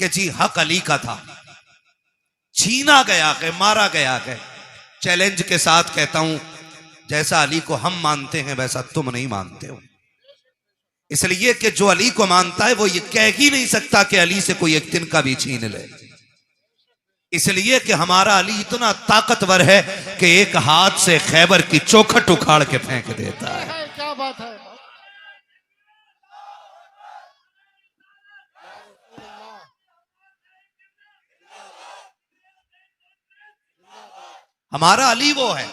कि जी हक अली का था, छीना गया है, मारा गया है। चैलेंज के साथ कहता हूं, जैसा अली को हम मानते हैं वैसा तुम नहीं मानते हो। इसलिए कि जो अली को मानता है वो ये कह ही नहीं सकता कि अली से कोई एक दिन का भी छीन ले। इसलिए कि हमारा अली इतना ताकतवर है कि एक हाथ से खैबर की चौखट उखाड़ के फेंक देता है। क्या बात है। हमारा अली वो है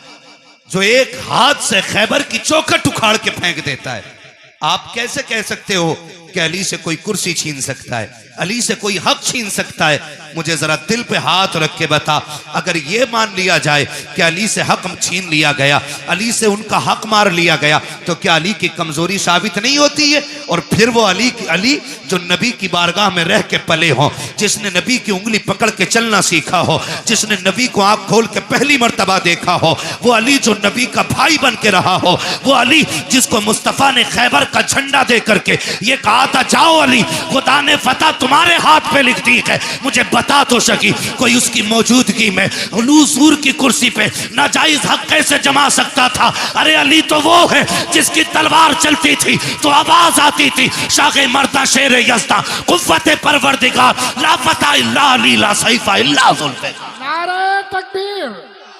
जो एक हाथ से खैबर की चौखट उखाड़ के फेंक देता है। आप कैसे कह सकते हो कि अली से कोई कुर्सी छीन सकता है, अली से कोई हक छीन सकता है? मुझे जरा दिल पे हाथ रख के बता, अगर ये मान लिया जाए कि अली से हक छीन लिया गया, अली से उनका हक मार लिया गया, तो क्या अली की कमजोरी साबित नहीं होती है? और फिर वो अली जो नबी की बारगाह में रह के पले हो, जिसने नबी की उंगली पकड़ के चलना सीखा हो, जिसने नबी को आंख खोल के पहली मर्तबा देखा हो, वो अली जो नबी का भाई बन के रहा हो, वो अली जिसको मुस्तफा ने खैबर का झंडा दे करके ये कहा था, जाओ अली, खुदा ने फतह तुम्हारे हाथ पे लिख दी है। मुझे बता तो सकी कोई उसकी मौजूदगी में हुजूर की कुर्सी पे नाजायज हक कैसे जमा सकता था? अरे अली तो वो है जिसकी तलवार चलती थी तो आवाज आती थी, शागे मर्दा शेर यज़्दा कुव्वत परवरदिगार ला फता इल्ला अली ला सैफा इल्ला ज़ुल्फ़िकार। नारे तकबीर,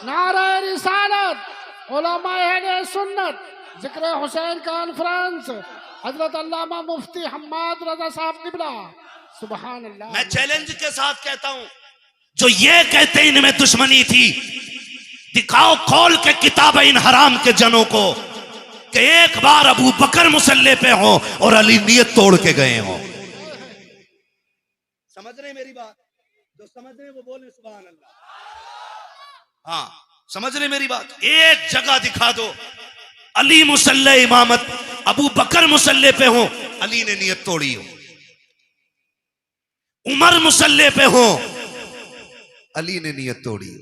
नारे रिसालत, उलमा अहले सुन्नत, जिक्र हुसैन कॉन्फ्रेंस, हजरत अल्लामा मुफ्ती हम्माद रजा साहब किबला, सुभान अल्लाह। मैं चैलेंज के साथ कहता हूं, जो ये कहते इनमें दुश्मनी थी, दिखाओ खोल के किताब इन हराम के जनों को कि एक बार अबू बकर मुसल्ले पे हो और अली नियत तोड़ के गए हो। समझ रहे मेरी बात? जो समझ रहे वो बोले सुभान अल्लाह। हाँ, समझ रहे मेरी बात? एक जगह दिखा दो अली मुसल्ले इमामत, अबू बकर मुसल्ले पे हो, अली ने नियत तोड़ी हो। उमर मुसल्ले पे हो, अली ने नियत तोड़ी हो।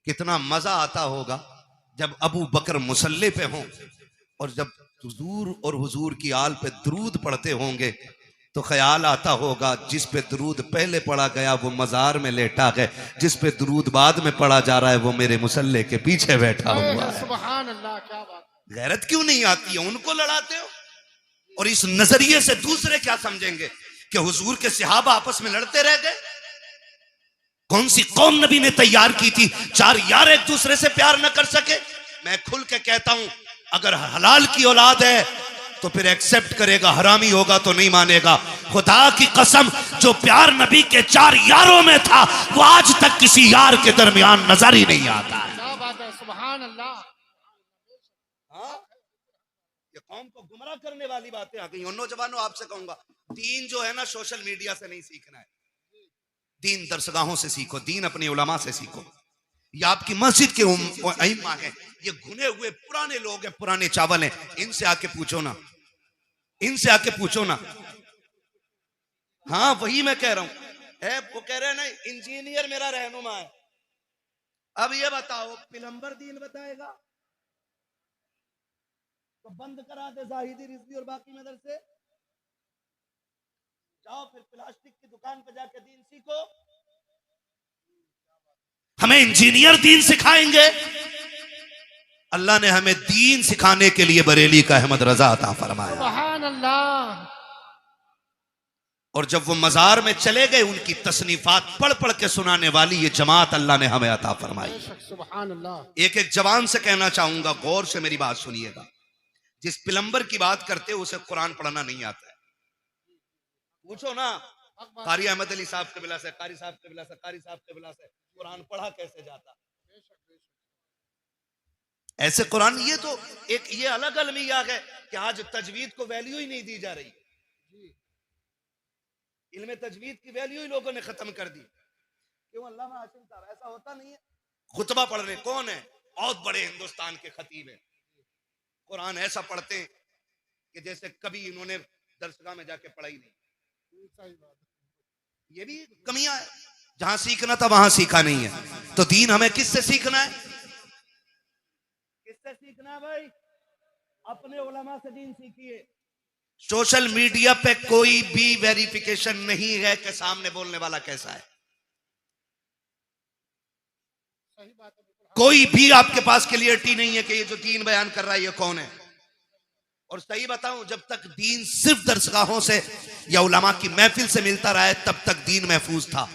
कितना मजा आता होगा जब अबू बकर मुसल्ले पे हो और जब हुजूर और हुजूर की आल पे दरूद पढ़ते होंगे तो ख्याल आता होगा जिस पे दरूद पहले पढ़ा गया वो मजार में लेटा है, जिस पे दरूद बाद में पढ़ा जा रहा है वो मेरे मुसल्ले के पीछे बैठा हुआ है। सुभान अल्लाह, क्या बात। गैरत क्यों नहीं आती है? उनको लड़ाते हो। और इस नजरिए से दूसरे क्या समझेंगे कि हुजूर के सहाबा आपस में लड़ते रह गए? कौन सी कौम नबी ने तैयार की थी चार यार एक दूसरे से प्यार न कर सके? मैं खुल के कहता हूं, अगर हलाल की औलाद है तो फिर एक्सेप्ट करेगा, हरामी होगा तो नहीं मानेगा। खुदा की कसम, जो प्यार नबी के चार यारों में था वो आज तक किसी यार के दरमियान नजर ही नहीं आता है। क्या बात है, सुभान अल्लाह। ये कौम को गुमराह करने वाली बातें आ गई। नौजवानों, आपसे कहूंगा, दीन जो है ना सोशल मीडिया से नहीं सीखना है, दीन दरसगाहों से सीखो, दीन अपने उलमा से सीखो। ये आपकी मस्जिद के अइम्मा हैं, ये घुने हुए पुराने लोग हैं, पुराने चावल हैं, इनसे आके पूछो ना, इनसे आके पूछो ना। हाँ, वही मैं कह रहा हूं। वो कह रहे हैं ना इंजीनियर मेरा रहनुमा है। अब ये बताओ, प्लम्बर दीन बताएगा तो बंद करा दे जाहिदी रिजवी और बाकी मदरसे, जाओ फिर प्लास्टिक की दुकान पे जाके दीन सीखो। हमें इंजीनियर दीन सिखाएंगे? अल्लाह ने हमें दीन सिखाने के लिए बरेली का अहमद रजा अता फरमाया। सुभान अल्लाह। और जब वो मजार में चले गए, उनकी तसनीफात पढ़ पढ़ के सुनाने वाली ये जमात अल्लाह ने हमें अता फरमाई। सुभान अल्लाह। एक एक जवान से कहना चाहूंगा, गौर से मेरी बात सुनिएगा। जिस प्लम्बर की बात करते हो उसे कुरान पढ़ना नहीं आता है, पूछो ना कारी अहमद अली साहब के बिला से, कारी साहब के बिला से, कारी साहब के बिला से, कुरान पढ़ा कैसे जाता? ऐसे कुरान, ये तो एक ये अलग अलमिया है कि आज तजवीद को वैल्यू ही नहीं दी जा रही। इल्मे तजवीद की वैल्यू ही लोगों ने खत्म कर दी। क्यों अल्लामा हाशिम साहब? ऐसा होता नहीं है। खुतबा पढ़ रहे कौन है? बहुत बड़े हिंदुस्तान के खतीब है, कुरान ऐसा पढ़ते हैं कि जैसे कभी इन्होंने दरसगाह में जाके पढ़ाई नहीं। ये भी कमियां है, जहां सीखना था वहां सीखा नहीं है। तो दीन हमें किससे सीखना है? किससे सीखना है भाई? अपने उलमा से दीन सीखिए। सोशल मीडिया पे कोई भी वेरिफिकेशन नहीं है कि सामने बोलने वाला कैसा है। सही बात है, बिल्कुल। कोई भी आपके पास क्लियरिटी नहीं है कि ये जो दीन बयान कर रहा है ये कौन है। और सही बताऊं, जब तक दीन सिर्फ दरसगाहों से या उलमा की महफिल से मिलता रहा है तब तक दीन महफूज था।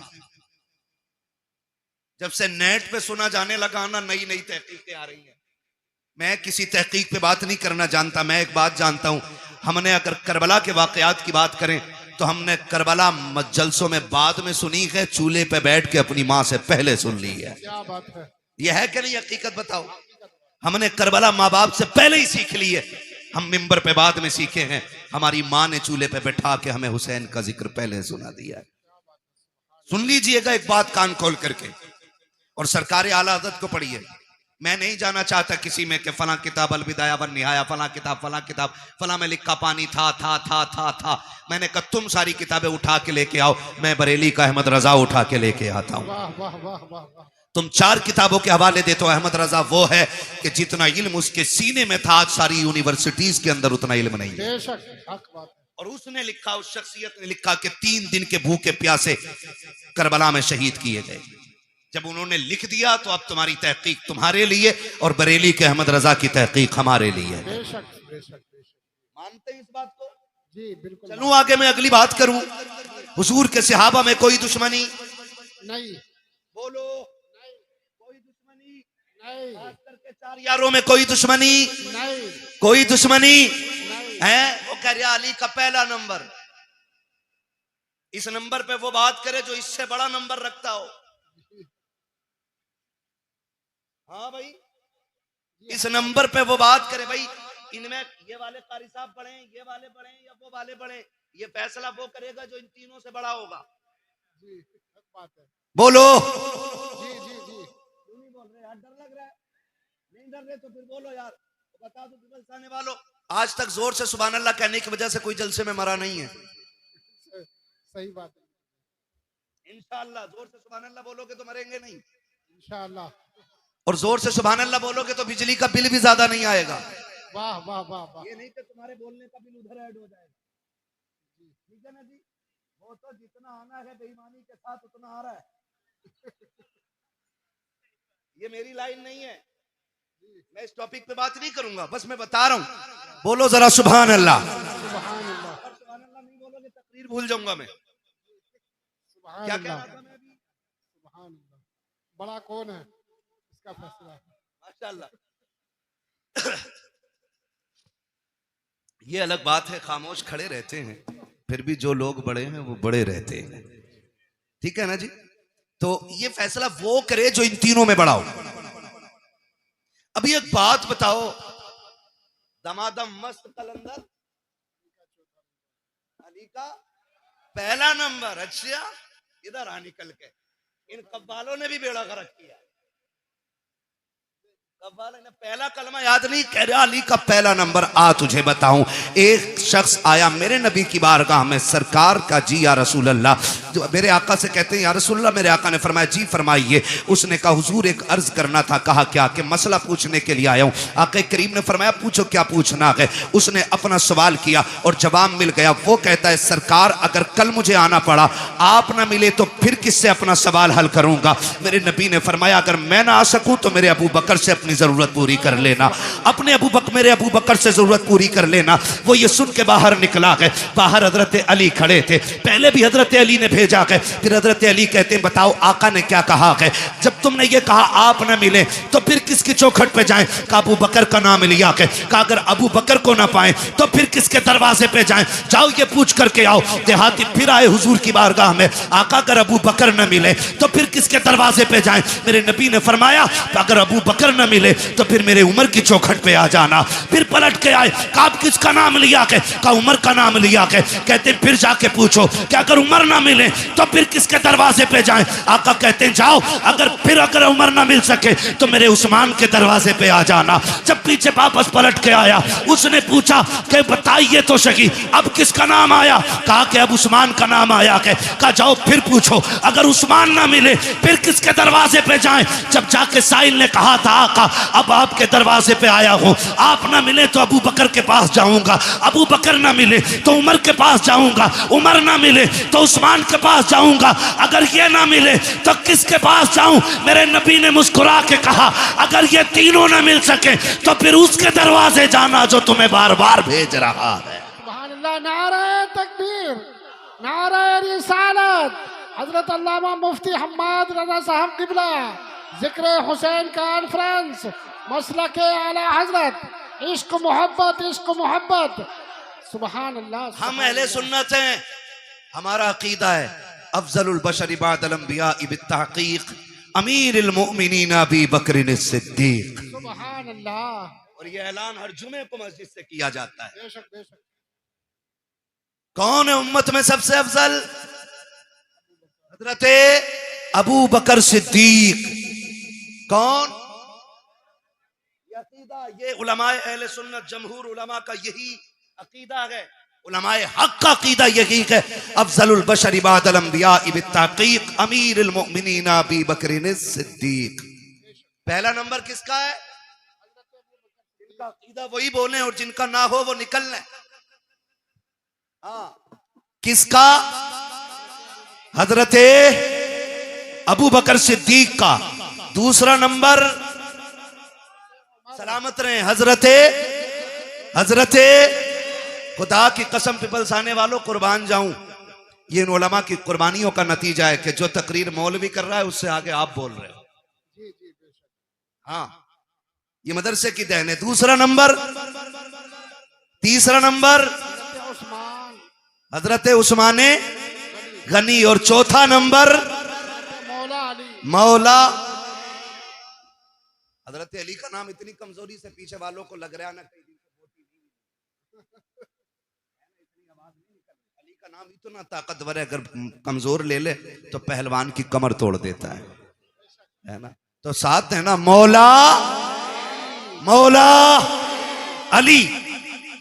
जब से नेट पे सुना जाने लगा ना, नई नई तहकीकें आ रही हैं। मैं किसी तहकीक पे बात नहीं करना जानता, मैं एक बात जानता हूं, हमने अगर करबला के वाकयात की बात करें तो हमने करबला जलसों में बाद में सुनी है, चूल्हे पे बैठ के अपनी मां से पहले सुन ली है। क्या बात है। यह है कि नहीं? हकीकत बताओ। हमने करबला माँ बाप से पहले ही सीख ली है, हम मिंबर पे बाद में सीखे हैं। हमारी माँ ने चूल्हे पे बैठा के हमें हुसैन का जिक्र पहले सुना दिया है। सुन लीजिएगा एक बात कान खोल करके, और सरकार आला हज़रत को पढ़िए। मैं नहीं जाना चाहता किसी में कि फला किताब अल बिदाया वन निहाया, फला किताब फला में लिखा पानी था। मैंने कहा तुम सारी किताबें उठा के लेके आओ, मैं बरेली का अहमद रजा उठा के लेके आता हूं। वाह वाह वाह वाह वाह। तुम 4 किताबों के हवाले देते हो, अहमद रजा वो है कि जितना इल्म उसके सीने में था, आज सारी यूनिवर्सिटीज के अंदर उतना इल्म नहीं है। बेशक हक बात है। और उसने लिखा, उस शख्सियत ने लिखा कि 3 दिन के भूखे प्यासे करबला में शहीद किए गए। जब उन्होंने लिख दिया तो अब तुम्हारी तहकीक तुम्हारे लिए और बरेली के अहमद रजा की तहकीक हमारे लिए। बेशक बेशक बेशक। मानते हैं इस बात को? जी बिल्कुल। चलूं आगे, मैं अगली बात करूं। हुजूर के सहाबा में कोई दुश्मनी नहीं। बोलो, कोई दुश्मनी नहीं। खास करके 4 यारों में कोई दुश्मनी नहीं। कोई दुश्मनी नहीं। है। वो कह रहा अली का पहला नंबर, इस नंबर पे वो बात करे जो इससे बड़ा नंबर रखता हो। हाँ भाई, इस नंबर पे वो बात करे। भाई इनमें ये वाले कारी साहब पढ़े, ये वाले पढ़े या वो वाले पढ़े, ये फैसला वो करेगा जो इन तीनों से बड़ा होगा। जी हक बात है। बोलो। जी जी जी। क्यों नहीं बोल रहे यार? डर लग रहा है? नहीं डर रहे तो फिर बोलो यार, बता दो दिवस वालों। आज तक जोर से सुभान अल्लाह कहने की वजह से कोई जलसे में मरा नहीं है। सही बात है। इंशाअल्लाह जोर से सुभान अल्लाह बोलोगे तो मरेंगे नहीं इंशाअल्लाह। और जोर से सुभान अल्लाह बोलोगे तो बिजली का बिल भी ज्यादा नहीं आएगा। वाह वाह वाह वाह। ये नहीं कि तुम्हारे बोलने का बिल उधर ऐड हो जाएगा। ठीक है ना जी? वो तो जितना आना है बेईमानी के साथ उतना आ रहा है। ये मेरी लाइन नहीं है, मैं इस टॉपिक पे बात नहीं करूंगा, बस मैं बता रहा हूं। बोलो जरा सुभान अल्लाह। सुभान अल्लाह। सुभान अल्लाह नहीं बोलोगे तकरीर भूल जाऊंगा मैं। सुभान क्या कह अल्लाह। रहा था मैं अभी? सुभान अल्लाह। बड़ा कौन है, इसका फैसला है। माशाअल्लाह। ये अलग बात है, खामोश खड़े रहते हैं, फिर भी जो लोग बड़े हैं वो बड़े रहते हैं। ठीक है ना जी? तो ये फैसला वो करे जो इन तीनों में बड़ा हो। अभी एक बात बताओ, दमादम मस्त कलंदर अली का पहला नंबर। अच्छा, इधर आ निकल के। इन कब्बालों ने भी बेड़ा गर्क किया। कब्बालों ने पहला कलमा याद नहीं, कह रहा अली का पहला नंबर। आ तुझे बताऊं, एक शख्स आया मेरे नबी की बारगाह में, सरकार का जी या रसूल अल्लाह, जो मेरे आका से कहते हैं या रसूल अल्लाह। मेरे आका ने फरमाया जी फरमाइए। उसने कहा हुजूर एक अर्ज करना था। कहा क्या? कि मसला पूछने के लिए आया हूं। आका करीम ने फरमाया पूछो क्या पूछना है। उसने अपना सवाल किया और जवाब मिल गया। वो कहता है सरकार अगर कल मुझे आना पड़ा, आप ना मिले तो फिर किससे अपना सवाल हल करूंगा? मेरे नबी ने फरमाया अगर मैं ना आ सकूं तो मेरे अबू बकर से अपनी जरूरत पूरी कर लेना। अपने मेरे अबू बकर से जरूरत पूरी कर लेना। वो ये सुन के बाहर निकला गए। बाहर हजरत अली खड़े थे। पहले भी हजरत अली ने भेजा गए, फिर हजरत अली कहते हैं बताओ आका ने क्या कहा है? जब तुमने ये कहा आप न मिले तो फिर किसकी चौखट पे जाएं? कहा अबू बकर का नाम लिया के। कहा अगर अबू बकर को ना पाए तो फिर किसके दरवाजे पे जाएं? जाओ ये पूछ करके आओ। देहाती फिर आए हुजूर की बारगाह में। आका अगर अबू बकर न मिले तो फिर किसके दरवाजे पे जाएं? मेरे नबी ने फरमाया अगर अबू बकर न मिले तो फिर मेरे उमर की चौखट पे आ जाना। फिर पलट के आए। कहा आप किसका नाम लिया के? कहा उमर का नाम लिया के। कहते फिर जाके पूछो कि अगर उमर ना मिले मिले तो फिर किसके दरवाजे पे जाएं? आका कहते हैं जाओ, अगर उमर ना मिल सके तो मेरे उस्मान के दरवाजे पे आ जाना। जब पीछे वापस पलट के आया, उसने पूछा कि बताइए तो सही अब किसका नाम आया? कहा कि अब उस्मान का नाम आया। कहा जाओ फिर पूछो, अगर उस्मान ना मिले फिर किसके दरवाजे पे जाएं? जब जाके साहिल ने कहा था आका अब आपके दरवाजे पे आया हूं, आप ना मिले तो अबू बकर के पास जाऊंगा, अबू बकर ना मिले तो उमर के पास जाऊंगा, उमर ना मिले तो उस्मान के पास जाऊंगा, अगर ये ना मिले तो किसके पास जाऊं? मेरे नबी ने मुस्कुरा के कहा अगर ये तीनों ना मिल सके तो फिर उसके दरवाजे जाना जो तुम्हें बार बार भेज रहा है। सुभान अल्लाह, नारे तकबीर, नारे रिसालत। हजरत अल्लामा मुफ्ती हम्माद रजा साहब किबला, जिक्र हुसैन कॉन्फ्रेंस, मसलक आला हजरत, इश्क मोहब्बत। सुभान अल्लाह। हम अहले सुन्नत हैं, हमारा अकीदा है अफजलुल बशर बादल अंबिया बित्तहकीक अमीरुल मोमिनीन अबी बकर सिद्दीक। सुभान अल्लाह। और ये ऐलान हर जुमे को मस्जिद से किया जाता है। बेशक बेशक। कौन है उम्मत में सबसे अफजल? हजरते अबू बकर सिद्दीक। कौन? ये अकीदा, ये उलमाए अहले सुन्नत जमहूर उलमा का यही अकीदा है, उलमाए हक का अकीदा यही है। अफजलुल बशर बादल अंबिया बित्तहकीक अमीरुल मोमिनीन अबी बकर सिद्दीक। पहला नंबर किसका है? जिनका अकीदा वही बोले और जिनका ना हो वो निकल लें। हाँ, किसका? हजरते अबू बकर सिद्दीक का। दूसरा नंबर सलामत रहे हजरते खुदा की कसम पिपल्स आने वालों कुर्बान जाऊं, ये इन उलमा की कुर्बानियों का नतीजा है कि जो तकरीर मौलवी कर रहा है उससे आगे आप बोल रहे हो। हाँ, ये मदरसे की देन है। दूसरा नंबर, तीसरा नंबर हजरत उस्मान गनी और चौथा नंबर मौला हजरत अली का नाम इतनी कमजोरी से पीछे वालों को लग रहा है ना, अली का नाम इतना ताकतवर है, अगर कमजोर ले ले तो पहलवान की कमर तोड़ देता है ना। तो साथ है ना मौला अली।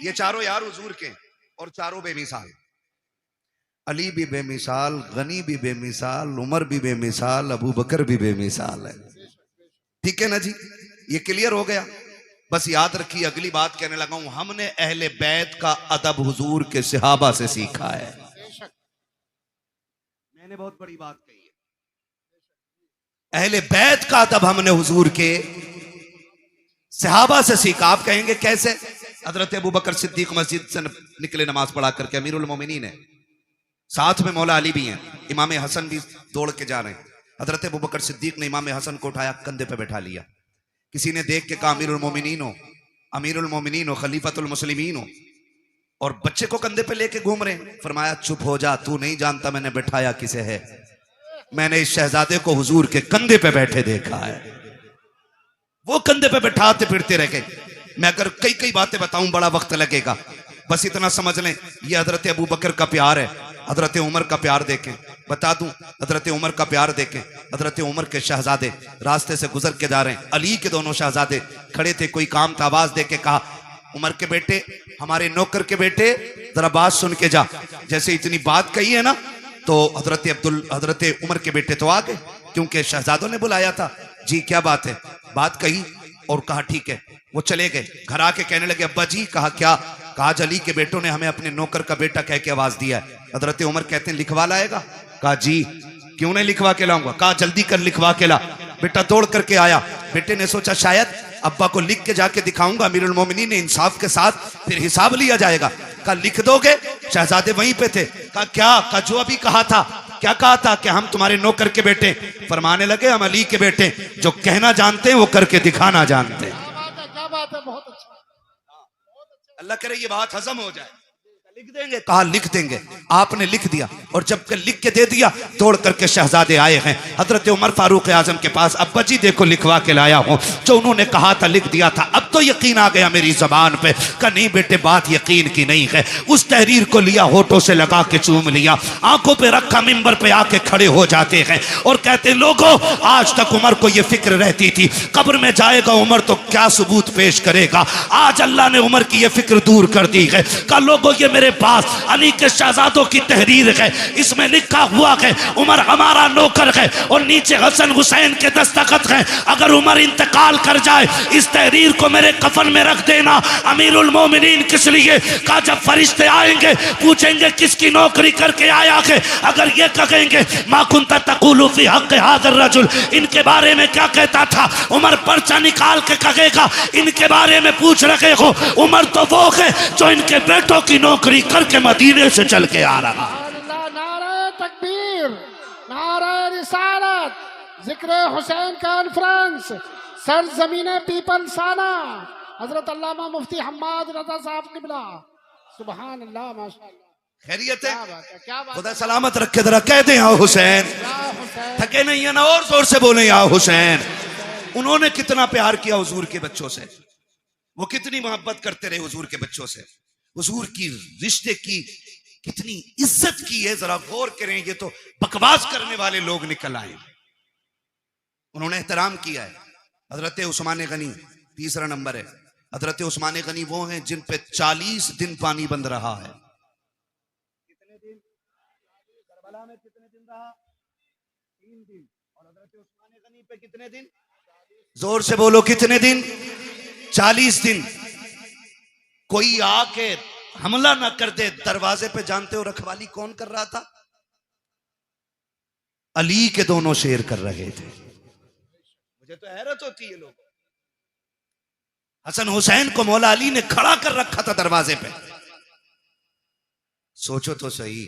ये चारों यार हुजूर के और चारों बेमिसाल। अली भी बेमिसाल, गनी भी बेमिसाल, उमर भी बेमिसाल, अबू बकर भी बेमिसाल है। ठीक है ना जी, ये क्लियर हो गया। बस याद रखिए, अगली बात कहने लगा हूं, हमने अहले बैत का अदब हुजूर के सहाबा से सीखा है। मैंने बहुत बड़ी बात कही है, अहले बैत का अदब हमने हुजूर के सहाबा से सीखा। आप कहेंगे कैसे? हजरत अबू बकर सिद्दीक मस्जिद से निकले नमाज पढ़ा करके, अमीरुल मोमिनीन है, साथ में मौला अली भी हैं, इमाम हसन भी दौड़ के जा रहे हैं। हजरत अबू बकर सिद्दीक ने इमाम हसन को उठाया, कंधे पे बैठा लिया। किसी ने देख के कहा अमीरुल मोमिनीन हो, खलीफतुल मुस्लिमीन हो, और बच्चे को कंधे पे लेके घूम रहे हैं। फरमाया चुप हो जा, तू नहीं जानता मैंने बैठाया किसे है। मैंने इस शहजादे को हुजूर के कंधे पे बैठे देखा है। वो कंधे पे बैठाते फिरते रह गए। मैं अगर कई बातें बताऊं बड़ा वक्त लगेगा, बस इतना समझ लें, ये हजरत अबू बकर का प्यार है। हजरत उमर का प्यार देखें, बता दूं, हजरत उमर का प्यार देखें। हजरत उमर के शहजादे रास्ते से गुजर के जा रहे हैं, अली के दोनों शहजादे खड़े थे, कोई काम था, आवाज दे के कहा उमर के बेटे, हमारे नौकर के बेटे, जरा बात सुन के जा। जैसे इतनी बात कही है ना, तो हजरत उमर के बेटे तो आ गए, क्योंकि शहजादों ने बुलाया था। जी क्या बात है? बात कही और कहा ठीक है। वो चले गए, घर आके कहने लगे अब्बा जी। कहा क्या? कहा अली के बेटों ने हमें अपने नौकर का बेटा कह के आवाज दिया है। हजरत उमर कहते हैं लिखवा लाएगा? कहा जी क्यों नहीं लिखवा के लाऊंगा। कहा जल्दी कर लिखवा के ला। बेटा दौड़ करके आया। बेटे ने सोचा शायद अब्बा को लिख के जाके दिखाऊंगा, अमीरुल मोमिनीन ने इंसाफ के साथ फिर हिसाब लिया जाएगा। कहा लिख दोगे? शहजादे वहीं पे थे। कहा क्या? कहा जो अभी कहा था। क्या कहा था? कि हम तुम्हारे नौकर के बेटे। फरमाने लगे हम अली के बेटे, जो कहना जानते हैं वो करके दिखाना जानते हैं। क्या बात है, बहुत अच्छा। अल्लाह करे ये बात हजम हो जाए। लिख देंगे, कहा लिख देंगे। आपने लिख दिया और जब लिख के दे दिया, दौड़ करके शहजादे आए हैं हजरत उमर फारूक आजम के पास। अब्बा जी देखो लिखवा के लाया हूं, जो उन्होंने कहा था लिख दिया था। अब तो यकीन आ गया मेरी जबान पे। कहा नहीं बेटे बात यकीन की नहीं है। उस तहरीर को लिया, होठों से लगा के चूम लिया, आंखों पे रखा, मिंबर पे आके खड़े हो जाते हैं और कहते लोगों आज तक उमर को यह फिक्र रहती थी कब्र में जाएगा उमर तो क्या सबूत पेश करेगा, आज अल्लाह ने उमर की यह फिक्र दूर कर दी है। कहा लोगों ये मेरे पास अली के शहजादों की तहरीर है, इसमें लिखा हुआ है उमर हमारा नौकर है और नीचे हसन हुसैन के दस्तखत हैं। अगर उमर इंतकाल कर जाए इस तहरीर को मेरे कफन में रख देना। अमीरुल मोमिनीन किस लिए? कहा जब फरिश्ते आएंगे पूछेंगे किसकी नौकरी करके आया है, अगर ये कहेंगे मा कुंता तक़ूलु फी हक़्क़ हाज़ा रजुल, इनके बारे में क्या कहता था, उमर पर्चा निकाल के कहेगा इनके बारे में पूछ रहे हो। उमर तो वो है जो इनके बेटों की नौकरी करके मदीने से चल के आ रहा। नारे तकबीर, नारे रिसालत, जिक्र हुसैन कॉन्फ्रेंस, सर जमीने पीपल साना, हजरत अल्लामा मुफ्ती हम्माद रजा साहब किबला। सुभान अल्लाह, माशाअल्लाह। खैरियत है? क्या बात है, क्या बात खुदा सलामत रखे। जरा कह दे या हुसैन, थके नहीं है ना, और जोर से बोले या हुसैन। उन्होंने कितना प्यार किया हुजूर के बच्चों से, वो कितनी मोहब्बत करते रहे हुजूर के बच्चों से, हुजूर की रिश्ते की कितनी इज्जत की है। जरा गौर करें, ये तो बकवास करने वाले लोग निकल आए। उन्होंने एहतराम किया है। हजरत उस्मान गनी तीसरा नंबर है। हजरत उस्मान गनी वो हैं जिन पे 40 दिन पानी बंद रहा है। कितने दिन? करबला में कितने दिन रहा? 3 दिन। और हजरत उस्मान गनी पे कितने दिन? जोर से बोलो कितने दिन? 40 दिन। कोई आके हमला ना कर दे दरवाजे पे। जानते हो रखवाली कौन कर रहा था? अली के दोनों शेर कर रहे थे। मुझे तो हैरत होती है, लोग हसन हुसैन को मौला अली ने खड़ा कर रखा था दरवाजे पे। सोचो तो सही,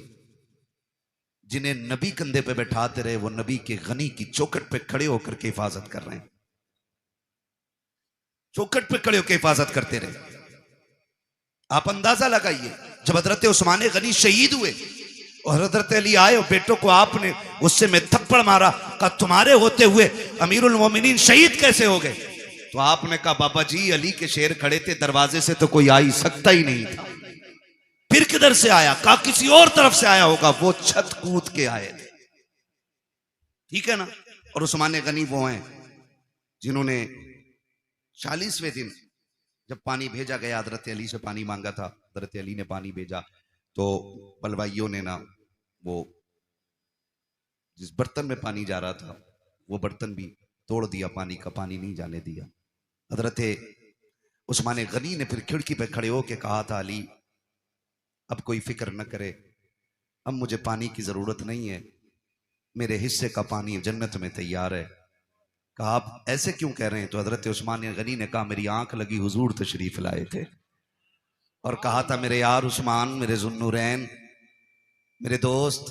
जिन्हें नबी कंधे पे बैठाते रहे वो नबी के गनी की चौखट पे खड़े होकर के हिफाजत कर रहे हैं, चौखट पे खड़े होकर हिफाजत करते रहे। आप अंदाजा लगाइए, जब हजरत उस्मान गनी शहीद हुए और हजरत अली आए और बेटों को आपने उससे में थप्पड़ मारा, कहा तुम्हारे होते हुए अमीरुल मोमिनीन शहीद कैसे हो गए? तो आपने कहा बाबा जी अली के शेर खड़े थे, दरवाजे से तो कोई आ ही सकता ही नहीं था। फिर किधर से आया? कहा किसी और तरफ से आया होगा, वो छत कूद के आए थे। ठीक है ना? और उस्मान गनी वो हैं जिन्होंने 40वें दिन जब पानी भेजा गया, हजरत अली से पानी मांगा था, हजरत अली ने पानी भेजा तो बलवाइयों ने ना वो जिस बर्तन में पानी जा रहा था वो बर्तन भी तोड़ दिया, पानी का पानी नहीं जाने दिया। हजरत उस्मान गनी ने फिर खिड़की पे खड़े होके कहा था अली अब कोई फिक्र न करे, अब मुझे पानी की जरूरत नहीं है, मेरे हिस्से का पानी जन्नत में तैयार है। कहा आप ऐसे क्यों कह रहे हैं? तो हजरत उस्मान गनी ने कहा मेरी आंख लगी हुजूर तशरीफ लाए थे और कहा था मेरे यार उस्मान, मेरे जुन्नुरैन, मेरे दोस्त,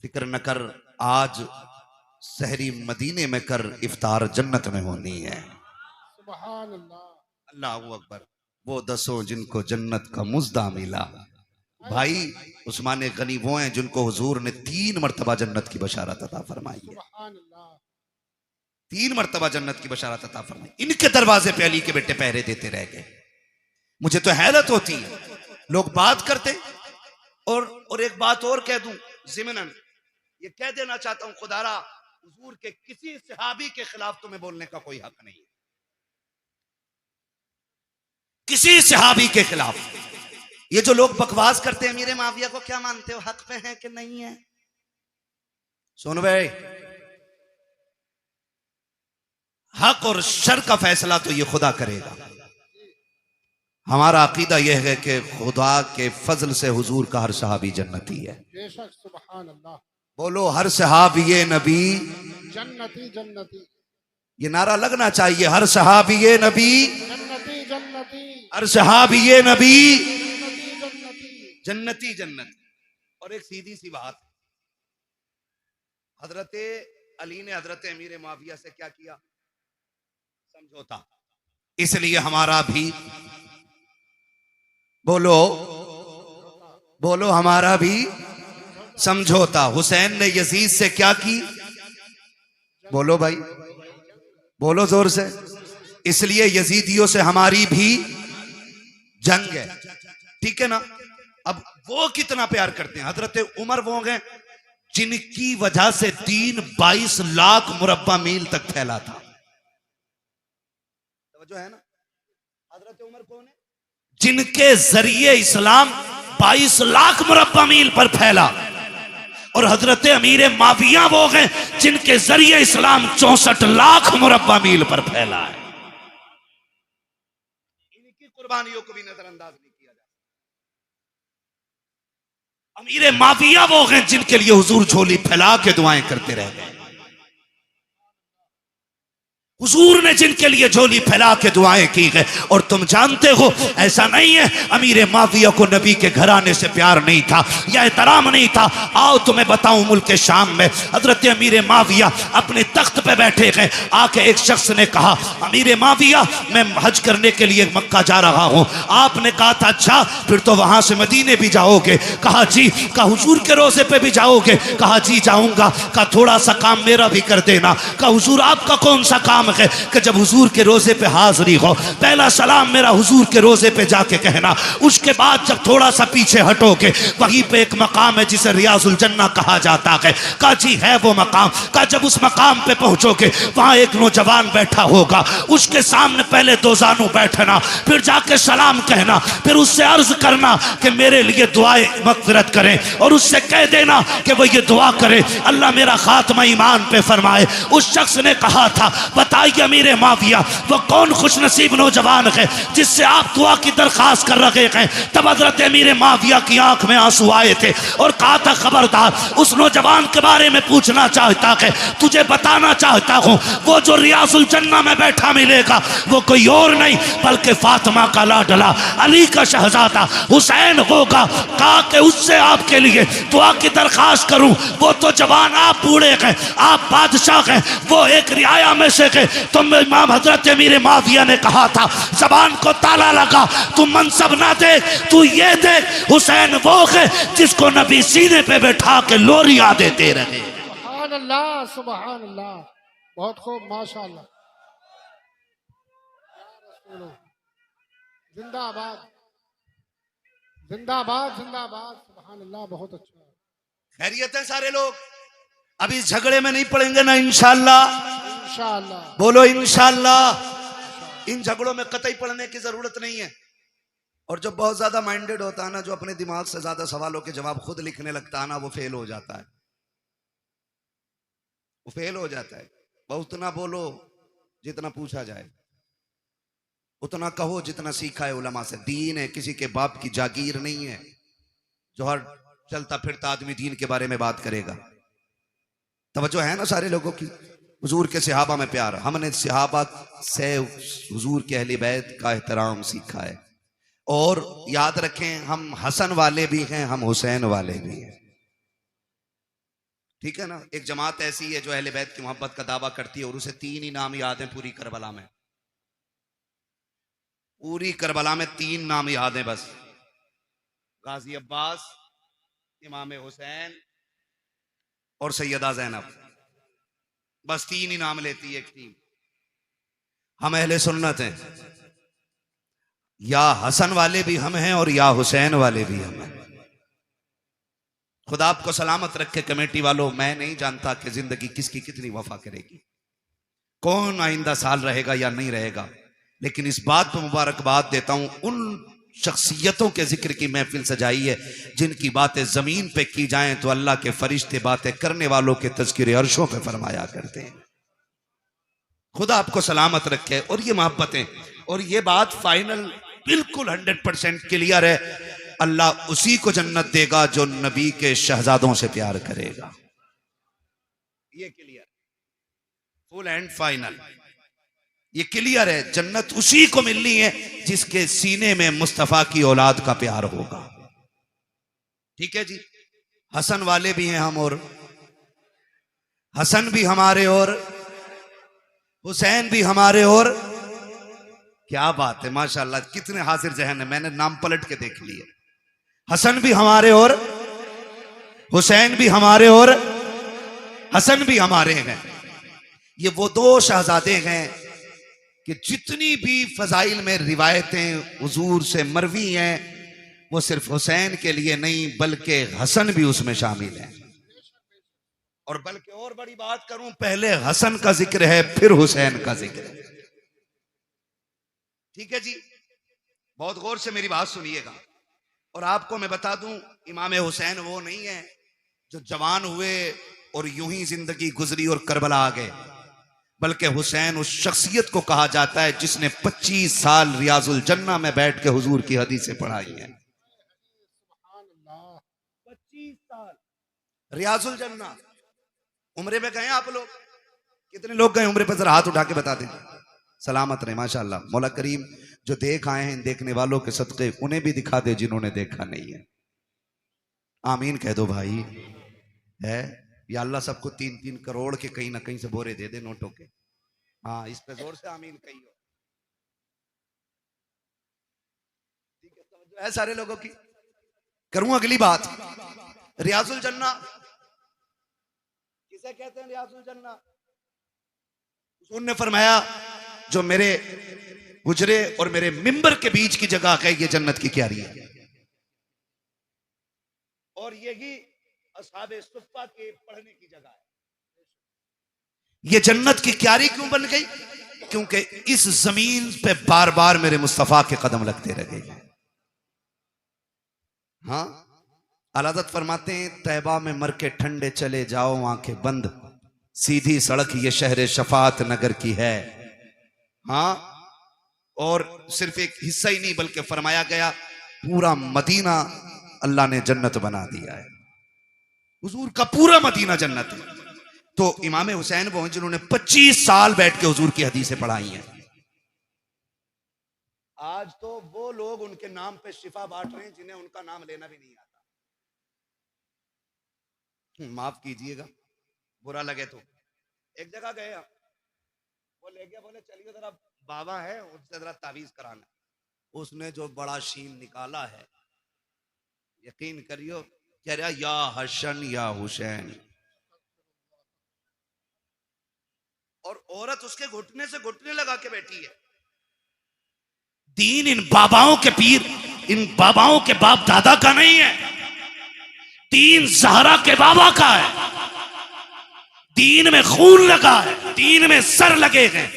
फिक्र न कर, आज सहरी मदीने में कर, इफ्तार जन्नत में होनी है। सुभान अल्लाह, अल्लाहू अकबर। वो 10 जिनको जन्नत का मुज्दा मिला। भाई उस्मान गनी वो हैं जिनको हुजूर ने 3 मरतबा जन्नत की बशारत अता फरमाई है। सुभान अल्लाह, 3 मरतबा जन्नत की बशारत अता फरमाई। इनके दरवाजे पे अली के बेटे पहरे देते रह गए। मुझे तो हैरत होती है, लोग बात करते। और एक बात और कह दूं ज़िमनन, ये कह देना चाहता हूं, खुदारा हुजूर के किसी सहाबी के खिलाफ तुम्हें बोलने का कोई हक नहीं है, किसी सहाबी के खिलाफ। ये जो लोग बकवास करते हैं अमीर माविया को क्या मानते हो, हक पे है कि नहीं है? सुन भाई, हक और शर का फैसला तो ये खुदा करेगा। हमारा अकीदा यह है कि खुदा के फजल से हुजूर का हर सहाबी जन्नती है। बेशक, सुभान अल्लाह। बोलो हर सहाबी ये नबी जन्नती जन्नती, ये नारा लगना चाहिए, हर सहाबी ये नबी, जन्नती जन्नती, हर सहाबी ये नबी, जन्नती जन्नती। जन्नती जन्नत। और एक सीधी सी बात, हजरत अली ने हजरत अमीर मुआविया से क्या किया? समझौता। इसलिए हमारा भी बोलो बोलो हमारा भी समझौता। हुसैन ने यजीद से क्या की? बोलो भाई, बोलो जोर से। इसलिए यजीदियों से हमारी भी जंग है, ठीक है ना। अब वो कितना प्यार करते हैं। हजरत उमर वो गए जिनकी वजह से दीन 22 लाख मुरब्बा मील तक फैला था। जो है ना, हजरत उमर कौन है? जिनके जरिए इस्लाम 22 लाख मुरब्बा मील पर फैला। और हजरत अमीर माविया वो गए जिनके जरिए इस्लाम 64 लाख मुरब्बा मील पर फैला है। इनकी कुर्बानियों को भी नजरअंदाज नहीं किया जाता। अमीर माविया वो गए जिनके लिए हुजूर झोली फैला के दुआएं करते रह गए। हुजूर ने जिनके लिए झोली फैला के दुआएं की है। और तुम जानते हो ऐसा नहीं है अमीर माविया को नबी के घराने से प्यार नहीं था या एहतराम नहीं था। आओ तुम्हें बताऊं, मुल्क शाम में हजरत अमीर माविया अपने तख्त पे बैठे गए। आके एक शख्स ने कहा, अमीर माविया मैं हज करने के लिए मक्का जा रहा हूं। आपने कहा था अच्छा फिर तो वहां से मदीने भी जाओगे? कहा जी। कहा हुजूर के रोजे पे भी जाओगे? कहा जी जाऊंगा। कहा थोड़ा सा काम मेरा भी कर देना। कहा हुजूर आपका कौन सा काम है? कि जब हुजूर के रोजे पे हाजिरी हो पहला सलाम मेरा हुजूर के रोजे पे जाके कहना। उसके बाद जब थोड़ा सा पीछे हटोगे वहीं पे एक मकाम है जिसे रियाजुल जन्ना कहा जाता है। कहा जी है वो मकाम। कहा जब उस मकाम पे पहुंचोगे वहां एक नौजवान बैठा होगा, उसके सामने पहले दो जानू बैठना, फिर जाके सलाम कहना, फिर उससे अर्ज करना कि मेरे लिए दुआएं मगफिरत करें और उससे कह देना कि वो ये दुआ करे अल्लाह मेरा खात्मा ईमान पे फरमाए। उस शख्स ने कहा था बताइए अमीर माविया वो कौन खुशनसीब नौजवान है जिससे आप दुआ की दरखास्त कर रहे हैं। तब हजरत अमीर माविया की आंख में आंसू आए थे और कहा था खबरदार उस नौजवान के बारे में पूछना चाहता है, तुझे बताना चाहता हूं वो जो रियाजुल जन्ना में बैठा मिलेगा वो कोई और नहीं बल्कि फातिमा का लाडला अली का शहजादा हुसैन होगा। कहा कि उससे आपके लिए दुआ की दरखास्त करूं। वो तो जवान, आप बूढ़े हैं, आप बादशाह हैं, वो एक रियाया में से है। तुम इमाम हजरत अमीर माविया ने कहा था जबान को ताला लगा, तू मनसब ना देख, तू ये देख हुसैन वो है जिसको नबी सीने पे बैठा के लोरियां देते रहे। सुभान अल्लाह, सुभान अल्लाह, बहुत खूब, माशाअल्लाह। जिंदाबाद जिंदाबाद जिंदाबाद, सुभान अल्लाह, बहुत अच्छा। खैरियत है सारे लोग? अभी इस झगड़े में नहीं पड़ेंगे ना इंशाअल्लाह? इंशाअल्लाह, बोलो इंशाअल्लाह। इन झगड़ों में कतई पड़ने की जरूरत नहीं है। और जो बहुत ज्यादा माइंडेड होता है ना, जो अपने दिमाग से ज्यादा सवालों के जवाब खुद लिखने लगता है ना, वो फेल हो जाता है, वो फेल हो जाता है। बहुत ना बोलो जितना पूछा जाए, उतना कहो जितना सीखा है उलमा से। दीन है, किसी के बाप की जागीर नहीं है जो हर चलता फिरता आदमी दीन के बारे में बात करेगा। तवज्जो है ना सारे लोगों की? हुजूर के सहाबा में प्यार, हमने सहाबा से हुजूर के अहले बैत का एहतराम सीखा है। और याद रखें हम हसन वाले भी हैं, हम हुसैन वाले भी हैं, ठीक है ना। एक जमात ऐसी है जो अहले बैत की मोहब्बत का दावा करती है और उसे 3 ही नाम याद हैं पूरी करबला में। पूरी करबला में 3 नाम याद हैं बस, गाजी अब्बास, इमाम हुसैन और सैयदा ज़ैनब। बस 3 ही नाम लेती है एक टीम। हम अहले सुन्नत हैं, या हसन वाले भी हम हैं और या हुसैन वाले भी हम हैं। खुदा आपको सलामत रखे कमेटी वालों। मैं नहीं जानता कि जिंदगी किसकी कितनी वफा करेगी, कौन आइंदा साल रहेगा या नहीं रहेगा, लेकिन इस बात पर मुबारकबाद देता हूं उन शख्सियतों के जिक्र की महफिल सजाई है जिनकी बातें जमीन पे की जाएं तो अल्लाह के फरिश्ते बातें करने वालों के तज़किरे अर्शों पे फरमाया करते हैं। खुदा आपको सलामत रखे। और ये मोहब्बतें और ये बात फाइनल बिल्कुल 100% क्लियर है, अल्लाह उसी को जन्नत देगा जो नबी के शहजादों से प्यार करेगा। ये क्लियर, फुल एंड फाइनल, ये क्लियर है। जन्नत उसी को मिलनी है जिसके सीने में मुस्तफा की औलाद का प्यार होगा, ठीक है जी। हसन वाले भी हैं हम, और हसन भी हमारे और हुसैन भी हमारे, और क्या बात है माशाल्लाह, कितने हाजिर जहन है। मैंने नाम पलट के देख लिए। हसन भी हमारे और हुसैन भी हमारे और हसन भी हमारे हैं। ये वो दो शहजादे हैं कि जितनी भी फजाइल में रिवायतें हुजूर से मरवी हैं, वो सिर्फ हुसैन के लिए नहीं बल्कि हसन भी उसमें शामिल है। और बल्कि और बड़ी बात करूं, पहले हसन का जिक्र है फिर हुसैन का जिक्र है। ठीक है जी, बहुत गौर से मेरी बात सुनिएगा। और आपको मैं बता दूं, इमाम हुसैन वो नहीं है जो जवान हुए और यूं ही जिंदगी गुजरी और करबला आ गए, बल्कि हुसैन उस शख्सियत को कहा जाता है जिसने 25 साल रियाजुल जन्ना में बैठ के हुजूर की हदीसें पढ़ाई हैं। 25 साल रियाजुल जन्ना। उम्रे पे गए आप लोग? कितने लोग गए उम्रे पे? जरा हाथ उठा के बता दें। सलामत रहे माशाअल्लाह। मौला करीम जो देख आए हैं, देखने वालों के सदक़े उन्हें भी दिखा दे जिन्होंने देखा नहीं है। आमीन कह दो भाई। है या अल्लाह सबको 3-3 करोड़ के कहीं ना कहीं से बोरे दे दे नोटों के। हाँ, इस पे जोर से आमीन कहियो। ठीक है, समझ है सारे लोगों की। करूं अगली बात। रियाजुल जन्ना किसे कहते हैं? रियाजुल जन्ना। उन्होंने फरमाया जो मेरे हुजरे और मेरे मिंबर के बीच की जगह है, ये जन्नत की क्यारी है। और यही असहाबे सुफ्फा के पढ़ने की जगह है। ये जन्नत की क्यारी क्यों बन गई? क्योंकि इस जमीन पे बार बार मेरे मुस्तफा के कदम लगते रहे। हाँ, अलादत फरमाते हैं, तैबा में मर के ठंडे चले जाओ आंखें बंद, सीधी सड़क ये शहर शफात नगर की है। हाँ, और सिर्फ एक हिस्सा ही नहीं बल्कि फरमाया गया पूरा मदीना अल्लाह ने जन्नत बना दिया है। हुजूर का पूरा मदीना जन्नत है। तो इमाम हुसैन वो हैं जिन्होंने 25 साल बैठ के हुजूर की हदीसें पढ़ाई हैं। आज तो वो लोग उनके नाम पे शिफा बांट रहे हैं जिन्हें उनका नाम लेना भी नहीं आता। माफ कीजिएगा, बुरा लगे तो। एक जगह गए हम, वो ले गया, बोले चलिए जरा बाबा है उनसे जरा तावीज कराना। उसने जो बड़ा शीन निकाला है, यकीन करियो, कह रहा या हसन या हुसैन। और औरत उसके घुटने से घुटने लगा के बैठी है। दीन इन बाबाओं के पीर, इन बाबाओं के बाप दादा का नहीं है। दीन ज़हरा के बाबा का है। दीन में खून लगा है, दीन में सर लगे हैं।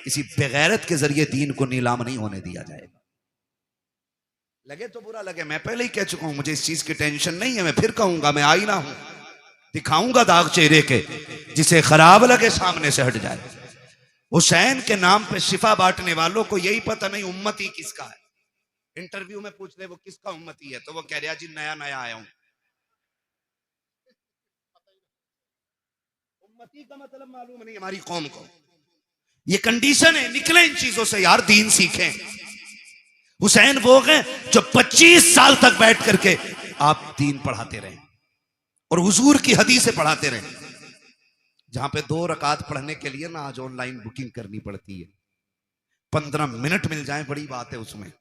किसी बेगैरत के जरिए दीन को नीलाम नहीं होने दिया जाएगा। लगे तो बुरा लगे, मैं पहले ही कह चुका हूं, मुझे इस चीज की टेंशन नहीं है। मैं फिर कहूंगा, मैं आईना हूं, दिखाऊंगा दाग चेहरे के, जिसे खराब लगे सामने से हट जाए। हुसैन के नाम पे शिफा बांटने वालों को यही पता नहीं उम्मती किसका है। इंटरव्यू में पूछ ले वो किसका उम्मती है, तो वो कह रहा जी नया नया आया हूं। उम्मती का मतलब मालूम नहीं हमारी कौम को। ये कंडीशन है, निकले इन चीजों से यार, दीन सीखें। हुसैन वो हैं जो 25 साल तक बैठ करके आप दीन पढ़ाते रहे और हुजूर की हदीसें पढ़ाते रहे। जहां पे 2 रकात पढ़ने के लिए ना आज ऑनलाइन बुकिंग करनी पड़ती है। 15 मिनट मिल जाए बड़ी बात है उसमें।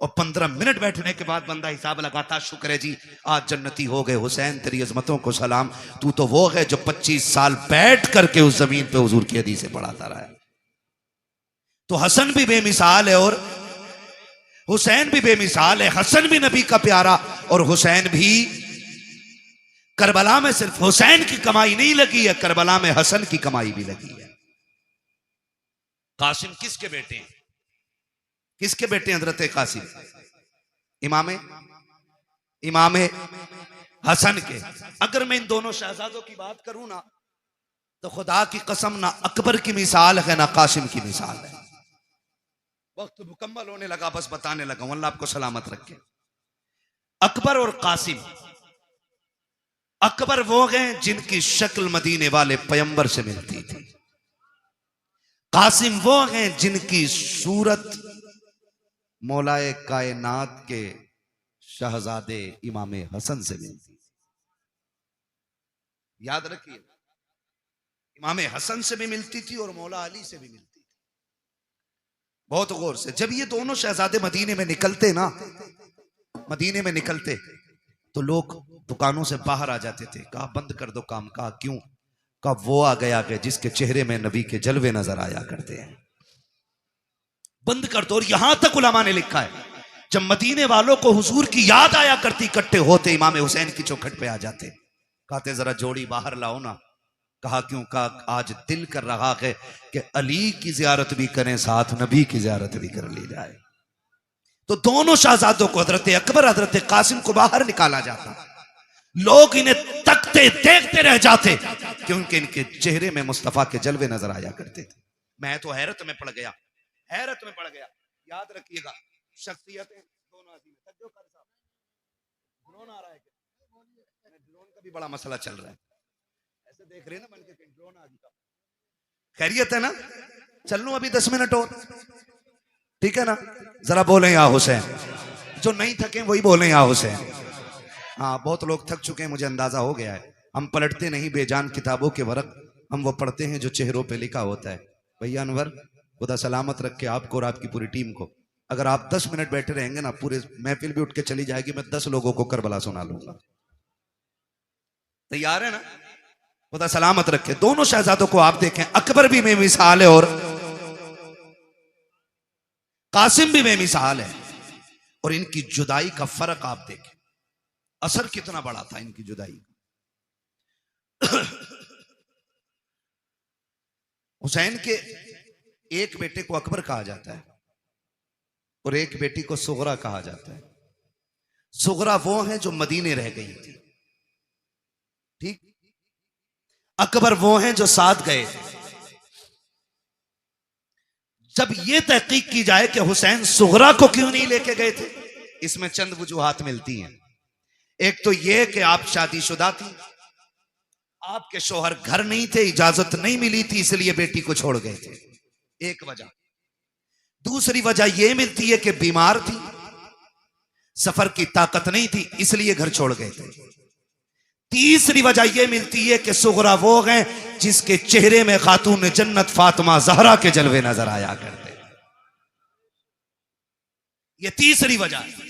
और 15 मिनट बैठने के बाद बंदा हिसाब लगाता, शुक्र है जी आज जन्नती हो गए। हुसैन तेरी अजमतों को सलाम, तू तो वो है जो 25 साल बैठ करके उस जमीन पे हुजूर की हदीसें पढ़ाता रहा है। तो हसन भी बेमिसाल है और हुसैन भी बेमिसाल है। हसन भी नबी का प्यारा और हुसैन भी। करबला में सिर्फ हुसैन की कमाई नहीं लगी है, करबला में हसन की कमाई भी लगी है। कासिम किसके बेटे हैं? किसके बेटे हजरत कासिम? इमामे हसन के। अगर मैं इन दोनों शहजादों की बात करूं ना, तो खुदा की कसम ना अकबर की मिसाल है ना कासिम की मिसाल है। वक्त मुकम्मल होने लगा, बस बताने लगा हूं, अल्लाह आपको सलामत रखे। अकबर और कासिम। अकबर वो हैं जिनकी शक्ल मदीने वाले पैगंबर से मिलती थी। कासिम वो हैं जिनकी सूरत मौलाए कायनात के शहजादे इमाम हसन से मिलती। याद रखिए, इमाम हसन से भी मिलती थी और मौला अली से भी मिलती थी। बहुत गौर से, जब ये दोनों शहजादे मदीने में निकलते ना, मदीने में निकलते तो लोग दुकानों से बाहर आ जाते थे, कहा बंद कर दो काम। कहा क्यों? कहा वो आ गया कि जिसके चेहरे में नबी के जलवे नजर आया करते हैं, बंद कर दो। और यहां तक उलमा ने लिखा है जब मदीने वालों को हुजूर की याद आया करती, इकट्ठे होते इमाम हुसैन की चौखट पे आ जाते, कहते जरा जोड़ी बाहर लाओ ना। कहा क्यों? कहा आज दिल कर रहा है कि अली की जियारत भी करें, साथ नबी की जियारत भी कर ली जाए। तो दोनों शहजादों को, हजरत अकबर हजरत कासिम को बाहर निकाला जाता। लोग इन्हें तकते देखते रह जाते क्योंकि इनके चेहरे में मुस्तफा के जलवे नजर आया करते थे। मैं तो हैरत में पड़ गया, हैरत में पड़ गया। याद रखिएगा शख्सियतें दोनों ड्रोन आ रहा है, ड्रोन का भी बड़ा मसला चल रहा है, ऐसे देख रहे हैं ना बन के ड्रोन आ गया। खैरियत है ना? चल लूं अभी 10 मिनट और, ठीक है ना? जरा बोले या हुसैन, जो नहीं थके वही बोले या हुसैन। हाँ, बहुत लोग थक चुके हैं, मुझे अंदाजा हो गया है। हम पलटते नहीं बेजान किताबों के वर्क, हम वो पढ़ते हैं जो चेहरों पे लिखा होता है। भैया अनवर, खुदा सलामत रखे आपको और आपकी पूरी टीम को। अगर आप 10 मिनट बैठे रहेंगे ना, पूरे महफिल भी उठ के चली जाएगी, मैं 10 लोगों को करबला सुना लूंगा। तैयार है ना? खुदा सलामत रखे। दोनों शहजादों को आप देखें, अकबर भी बेमिसाल है और कासिम भी बेमिसाल है, और इनकी जुदाई का फर्क आप देखें, असर कितना बड़ा था इनकी जुदाई का। हुसैन के एक बेटे को अकबर कहा जाता है और एक बेटी को सुगरा कहा जाता है। सुगरा वो है जो मदीने रह गई थी, ठीक? अकबर वो हैं जो साथ गए। जब यह तहकीक की जाए कि हुसैन सुगरा को क्यों नहीं लेके गए थे, इसमें चंद वजूहात मिलती हैं। एक तो यह कि आप शादीशुदा थी, आपके शौहर घर नहीं थे, इजाजत नहीं मिली थी, इसलिए बेटी को छोड़ गए थे, एक वजह। दूसरी वजह यह मिलती है कि बीमार थी, सफर की ताकत नहीं थी, इसलिए घर छोड़ गए थे। तीसरी वजह यह मिलती है कि सुगरा वो हैं जिसके चेहरे में खातून जन्नत फातिमा ज़हरा के जलवे नजर आया करते। यह तीसरी वजह है।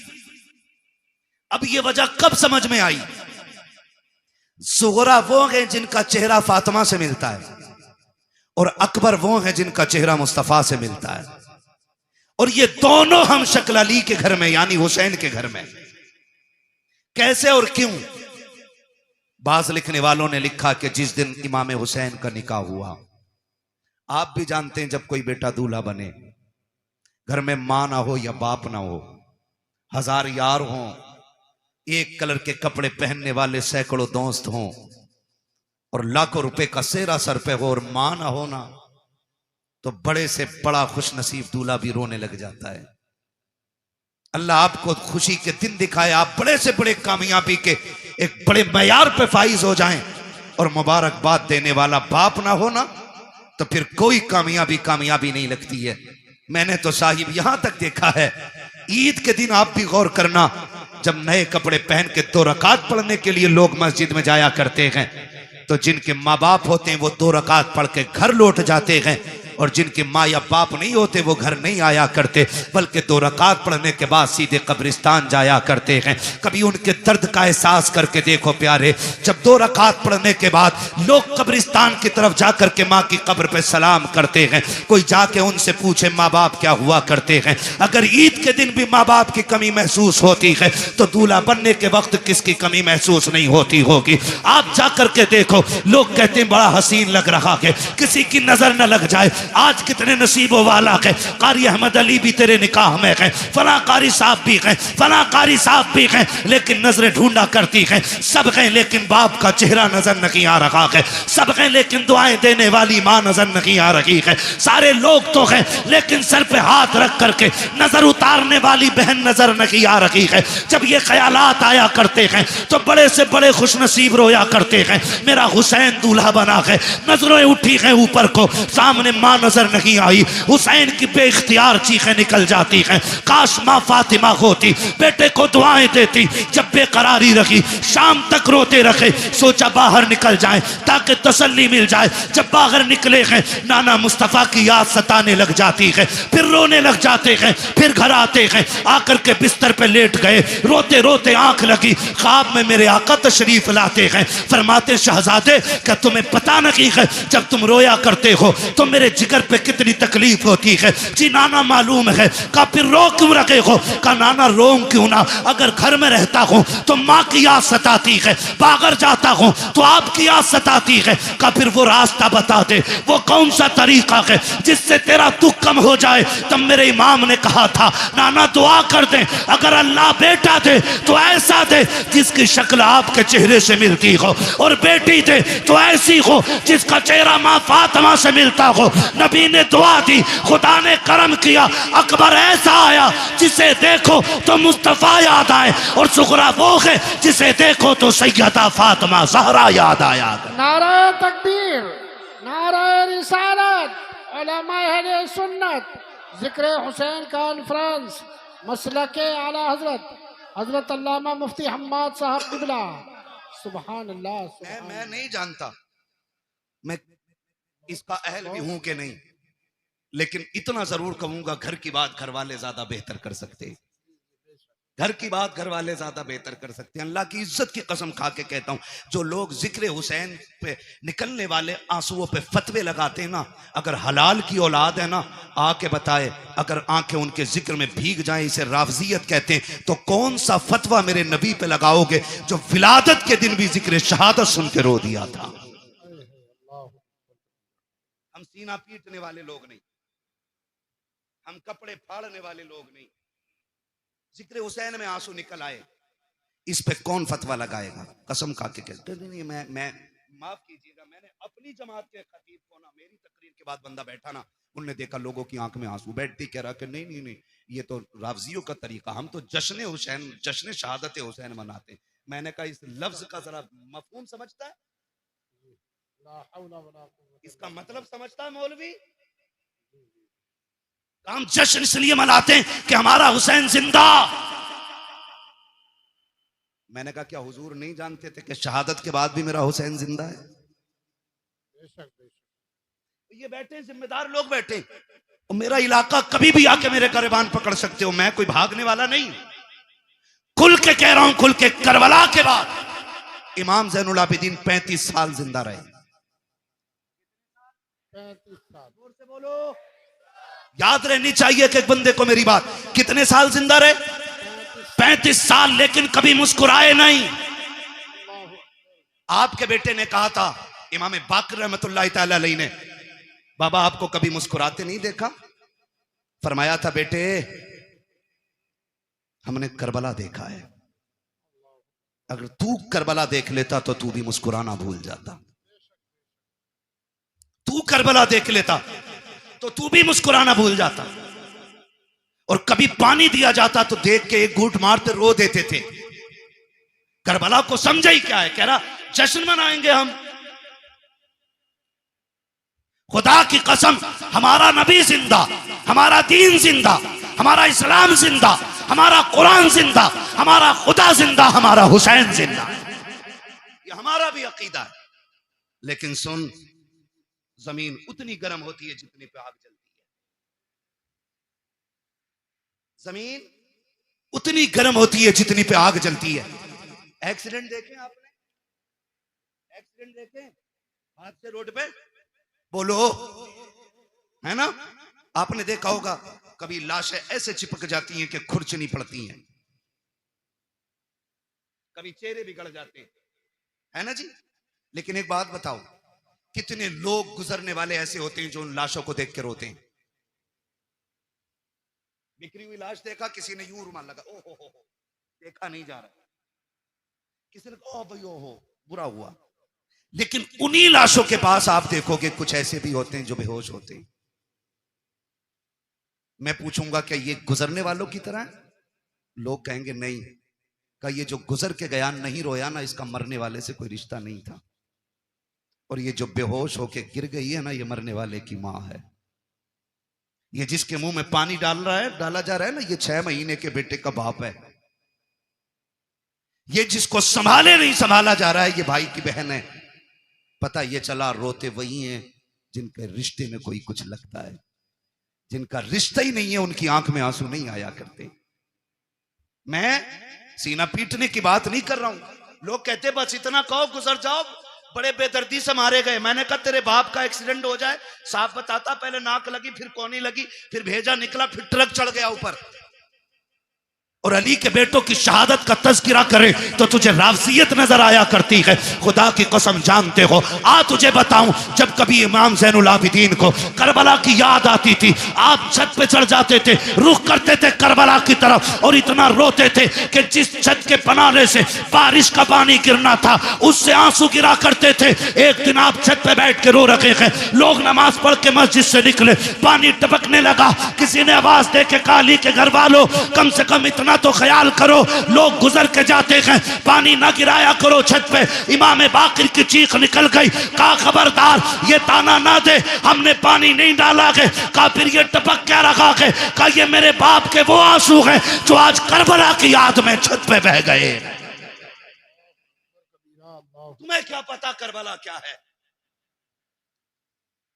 अब यह वजह कब समझ में आई? सुगरा वो हैं जिनका चेहरा फातिमा से मिलता है और अकबर वो हैं जिनका चेहरा मुस्तफा से मिलता है, और ये दोनों हम शक्ल अली के घर में यानी हुसैन के घर में। कैसे और क्यों? बाज लिखने वालों ने लिखा कि जिस दिन इमाम हुसैन का निकाह हुआ, आप भी जानते हैं जब कोई बेटा दूल्हा बने, घर में मां ना हो या बाप ना हो, 1000 यार हों, एक कलर के कपड़े पहनने वाले सैकड़ों दोस्त हों, और लाखों रुपए का सेरा सर पे हो और मां ना हो ना, तो बड़े से बड़ा खुश नसीब दूल्हा भी रोने लग जाता है। अल्लाह आपको खुशी के दिन दिखाए, आप बड़े से बड़े कामयाबी के एक बड़े मयार पे फाइज हो जाएं, और मुबारकबाद देने वाला बाप ना हो ना, तो फिर कोई कामयाबी नहीं लगती है। मैंने तो साहिब यहां तक देखा है, ईद के दिन आप भी गौर करना, जब नए कपड़े पहन के 2 रकात पढ़ने के लिए लोग मस्जिद में जाया करते हैं, तो जिनके माँ बाप होते हैं वो 2 रकात पढ़ के घर लौट जाते हैं, और जिनके माँ या बाप नहीं होते वो घर नहीं आया करते, बल्कि 2 रकात पढ़ने के बाद सीधे कब्रिस्तान जाया करते हैं। कभी उनके दर्द का एहसास करके देखो प्यारे, जब 2 रकात पढ़ने के बाद लोग कब्रिस्तान की तरफ जाकर के माँ की कब्र पे सलाम करते हैं, कोई जाके उनसे पूछे माँ बाप क्या हुआ करते हैं। अगर ईद के दिन भी माँ बाप की कमी महसूस होती है तो दूल्हा बनने के वक्त किसकी कमी महसूस नहीं होती होगी? आप जाकर के देखो, लोग कहते हैं बड़ा हसीन लग रहा है, किसी की नजर न लग जाए। आज कितने नसीबों वाला है, कारी अहमद अली भी तेरे निकाह में है, फला कारी साहब भी हैं, फला कारी साहब भी हैं, लेकिन नजरें ढूंढा करती हैं। सब हैं लेकिन बाप का चेहरा नजर नहीं आ रहा है, सब हैं लेकिन दुआएं देने वाली मां नजर नहीं आ रही है। सारे लोग तो हैं लेकिन सर पे हाथ रख करके नजर उतारने वाली बहन नजर नहीं आ रही है। जब ये ख्यालात आया करते हैं तो बड़े से बड़े खुश नसीब रोया करते हैं, मेरा हुसैन दूल्हा बना है, नजरें उठी हैं ऊपर को, सामने मां नजर नहीं आई। हुसैन की बेइख्तियार चीखें निकल जाती हैं, काश माँ फातिमा होती, बेटे को दुआएं देती। जब बेकरारी रखी, शाम तक रोते रखे, सोचा बाहर निकल जाए ताकि तसल्ली मिल जाए। जब बाहर निकले हैं, नाना मुस्तफा की याद सताने लग जाती है, फिर रोने लग जाते हैं। फिर घर आते हैं, आकर के बिस्तर पे लेट गए, रोते रोते आंख लगी, ख्वाब में मेरे आका तशरीफ लाते हैं। फरमाते शहजादे, क्या तुम्हें पता नहीं है जब तुम रोया करते हो तो मेरे जिगर पे कितनी तकलीफ होती है? जी नाना मालूम है। का फिर रो क्यों रखे हो? का नाना रोऊं क्यों ना? अगर घर में रहता हूं तो माँ की याद सताती है, बाहर जाता हूं तो आपकी याद सताती है। का फिर वो रास्ता बता दे, वो कौन सा तरीका है जिससे तेरा दुख कम हो जाए? तब मेरे इमाम ने कहा था, नाना दुआ कर दे, अगर अल्लाह बेटा दे तो ऐसा दे जिसकी शक्ल आपके चेहरे से मिलती हो, और बेटी दे तो ऐसी हो जिसका चेहरा माँ फातिमा से मिलता हो। नबी ने दुआ दी, खुदा ने करम किया, अकबर ऐसा आया जिसे देखो तो मुस्तफा याद आए, और सुगरा वो है जिसे देखो तो सैयदा फातिमा ज़हरा याद आया। नारा तकबीर, नारा रिसालत, उलमाए अहले सुन्नत, जिक्र हुसैन कॉन्फ्रेंस, मसलके आला हजरत हजरत अल्लामा मुफ्ती हम्माद साहब किबला। सुभान अल्लाह। मैं नहीं जानता मैं इसका अहल भी हूं कि नहीं, लेकिन इतना जरूर कहूंगा, घर की बात घर वाले ज्यादा बेहतर कर सकते हैं। घर की बात घर वाले ज्यादा बेहतर कर सकते हैं। अल्लाह की इज्जत की कसम खा के कहता हूं, जो लोग जिक्र हुसैन पे निकलने वाले आंसुओं पे फतवे लगाते हैं ना, अगर हलाल की औलाद है ना, आके बताए, अगर आंखें उनके जिक्र में भीग जाएं, इसे राफजियत कहते हैं, तो कौन सा फतवा मेरे नबी पे लगाओगे जो विलादत के दिन भी जिक्र शहादत सुन के रो दिया था? हम सीना पीटने वाले लोग नहीं, हम कपड़े फाड़ने वाले लोग नहीं। जिक्र हुसैन में आंसू निकल आए, इस पे कौन फतवा लगाएगा? कसम खा के कहते नहीं, मैं माफ कीजिएगा, मैंने अपनी जमात के खतीब को ना, मेरी तकरीर के बाद बंदा बैठा ना, उनने देखा लोगों की आंख में आंसू, बैठती कह रहा कि नहीं नहीं नहीं, ये तो राफजियों का तरीका, हम तो जश्न हुसैन, जश्न शहादत हुसैन मनाते। मैंने कहा इस लफ्ज का जरा मफहूम समझता है? इसका मतलब समझता है मौलवी? हम जश्न इसलिए मनाते हैं कि हमारा हुसैन जिंदा। मैंने कहा क्या हुजूर नहीं जानते थे कि शहादत के बाद भी मेरा हुसैन जिंदा है? ये बैठे जिम्मेदार लोग बैठे, और मेरा इलाका कभी भी आके मेरे गिरबान पकड़ सकते हो, मैं कोई भागने वाला नहीं। खुल के कह रहा हूं, खुल के, करबला के बाद इमाम ज़ैनुल आबिदीन 35 साल जिंदा रहे। 35 साल। जोर से बोलो, याद रहनी चाहिए कि एक बंदे को मेरी बात। कितने साल जिंदा रहे? 35 साल, लेकिन कभी मुस्कुराए नहीं। आपके बेटे ने कहा था, इमाम बाकर रहमतुल्लाह तआला अलैहि ने, बाबा आपको कभी मुस्कुराते नहीं देखा? फरमाया था, बेटे हमने करबला देखा है, अगर तू करबला देख लेता तो तू भी मुस्कुराना भूल जाता। तू करबला देख लेता तो तू भी मुस्कुराना भूल जाता। और कभी पानी दिया जाता तो देख के एक घूंट मारते रो देते थे। करबला को समझा ही क्या है, कह रहा जश्न मनाएंगे हम। खुदा की कसम, हमारा नबी जिंदा, हमारा दीन जिंदा, हमारा इस्लाम जिंदा, हमारा कुरान जिंदा, हमारा खुदा जिंदा, हमारा हुसैन जिंदा। ये हमारा भी अकीदा है। लेकिन सुन, जमीन उतनी गर्म होती है जितनी पे आग जलती है। जमीन उतनी गर्म होती है जितनी पे आग जलती है। एक्सीडेंट देखे आपने? एक्सीडेंट देखे हादसे रोड पे? बोलो, है ना? आपने देखा होगा कभी लाशें ऐसे चिपक जाती हैं कि खुरचनी पड़ती हैं, कभी चेहरे बिगड़ जाते हैं, है ना जी? लेकिन एक बात बताओ, कितने लोग गुजरने वाले ऐसे होते हैं जो उन लाशों को देख के रोते हैं? बिखरी हुई लाश देखा, किसी ने यूं रुमाल लगा, ओ हो, देखा नहीं जा रहा, किसी ने कहा ओ भाई ओ हो, बुरा हुआ। लेकिन उन्हीं लाशों के पास आप देखोगे कुछ ऐसे भी होते हैं जो बेहोश होते हैं। मैं पूछूंगा क्या ये गुजरने वालों की तरह है? लोग कहेंगे नहीं, का ये जो गुजर के गया नहीं रोया ना, इसका मरने वाले से कोई रिश्ता नहीं था। और ये जो बेहोश होके गिर गई है ना, ये मरने वाले की माँ है। ये जिसके मुंह में पानी डाला जा रहा है ना, ये 6 महीने के बेटे का बाप है। ये जिसको संभाले नहीं संभाला जा रहा है, ये भाई की बहन है। पता ये चला रोते वही हैं जिनके रिश्ते में कोई कुछ लगता है। जिनका रिश्ता ही नहीं है उनकी आंख में आंसू नहीं आया करते। मैं सीना पीटने की बात नहीं कर रहा हूं। लोग कहते बस इतना कहो गुजर जाओ, बड़े बेदर्दी से मारे गए। मैंने कहा तेरे बाप का एक्सीडेंट हो जाए, साफ बताता, पहले नाक लगी फिर कोनी लगी फिर भेजा निकला फिर ट्रक चढ़ गया ऊपर। और अली के बेटों की शहादत का तज़किरा करे तो तुझे रावसियत नजर आया करती है। खुदा की कसम जानते हो, आ तुझे बताऊं, जब कभी इमाम ज़ैनुल आबिदीन को करबला की याद आती थी, आप छत पे चढ़ जाते थे, रुख करते थे करबला की तरफ और इतना रोते थे कि जिस छत के बनाने से बारिश का पानी गिरना था उससे आंसू गिरा करते थे। एक दिन आप छत पे बैठ के रो रखे हैं, लोग नमाज पढ़ के मस्जिद से निकले, पानी टपकने लगा। किसी ने आवाज दे के कहा अली के घर वालों, कम से कम इतना तो ख्याल करो, लोग गुजर के जाते हैं, पानी ना गिराया करो छत पे। इमाम बाकिर की चीख निकल गई, कहा खबरदार ये ताना ना दे, हमने पानी नहीं डाला है। कहा फिर ये टपक क्या रखा है? कहा ये मेरे बाप के वो आंसू हैं जो आज करबला की याद में छत पे बह गए। तुम्हें क्या पता करबला क्या है?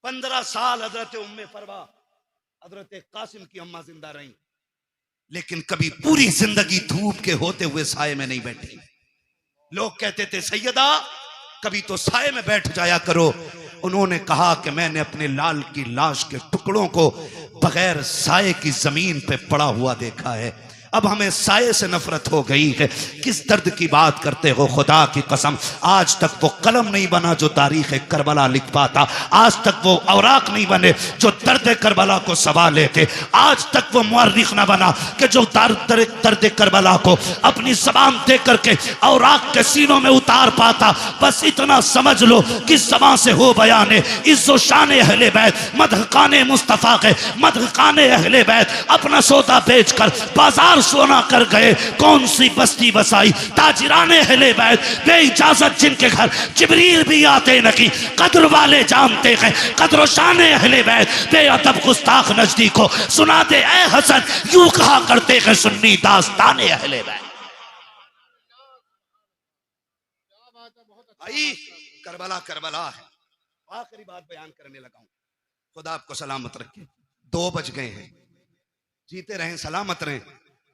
15 साल हजरत उम्मे फरवा, हजरत कासिम की अम्मा जिंदा रही, लेकिन कभी पूरी जिंदगी धूप के होते हुए साये में नहीं बैठी। लोग कहते थे सैयदा कभी तो साये में बैठ जाया करो। उन्होंने कहा कि मैंने अपने लाल की लाश के टुकड़ों को बगैर साये की जमीन पे पड़ा हुआ देखा है। अब हमें साये से नफरत हो गई है। किस दर्द की बात करते हो? खुदा की कसम आज तक वो कलम नहीं बना जो तारीख करबला लिख पाता। आज तक वो औराक नहीं बने जो दर्द करबला को सवा लेते। आज तक वो मुअर्रिख ना बना कि जो दर्द करबला को अपनी जबान दे करके औराक के सीनों में उतार पाता। बस इतना समझ लो कि जबान से हो बयाने इज्जो शान अहले बैत, मदहकाने मुस्तफा के मदहकाने अहले बैत अपना सौदा बेचकर बाजार सोना कर गए। कौन सी बस्ती बसाई ताजिराने अहले बैत, बे इजाजत जिनके घर जिब्रील भी आते नहीं। कद्र वाले जानते हैं कद्र शाने अहले बैत, बेअदब गुस्ताख नजदीक को सुना दे ऐ हसन, यूं कहा करते हैं सुन्नी दास्ताने अहले बैत। भाई करबला करबला है। आखिरी बात बयान करने लगा हूं, खुदा आपको सलामत रखे। 2 बज गए हैं, जीते रहें सलामत रहें।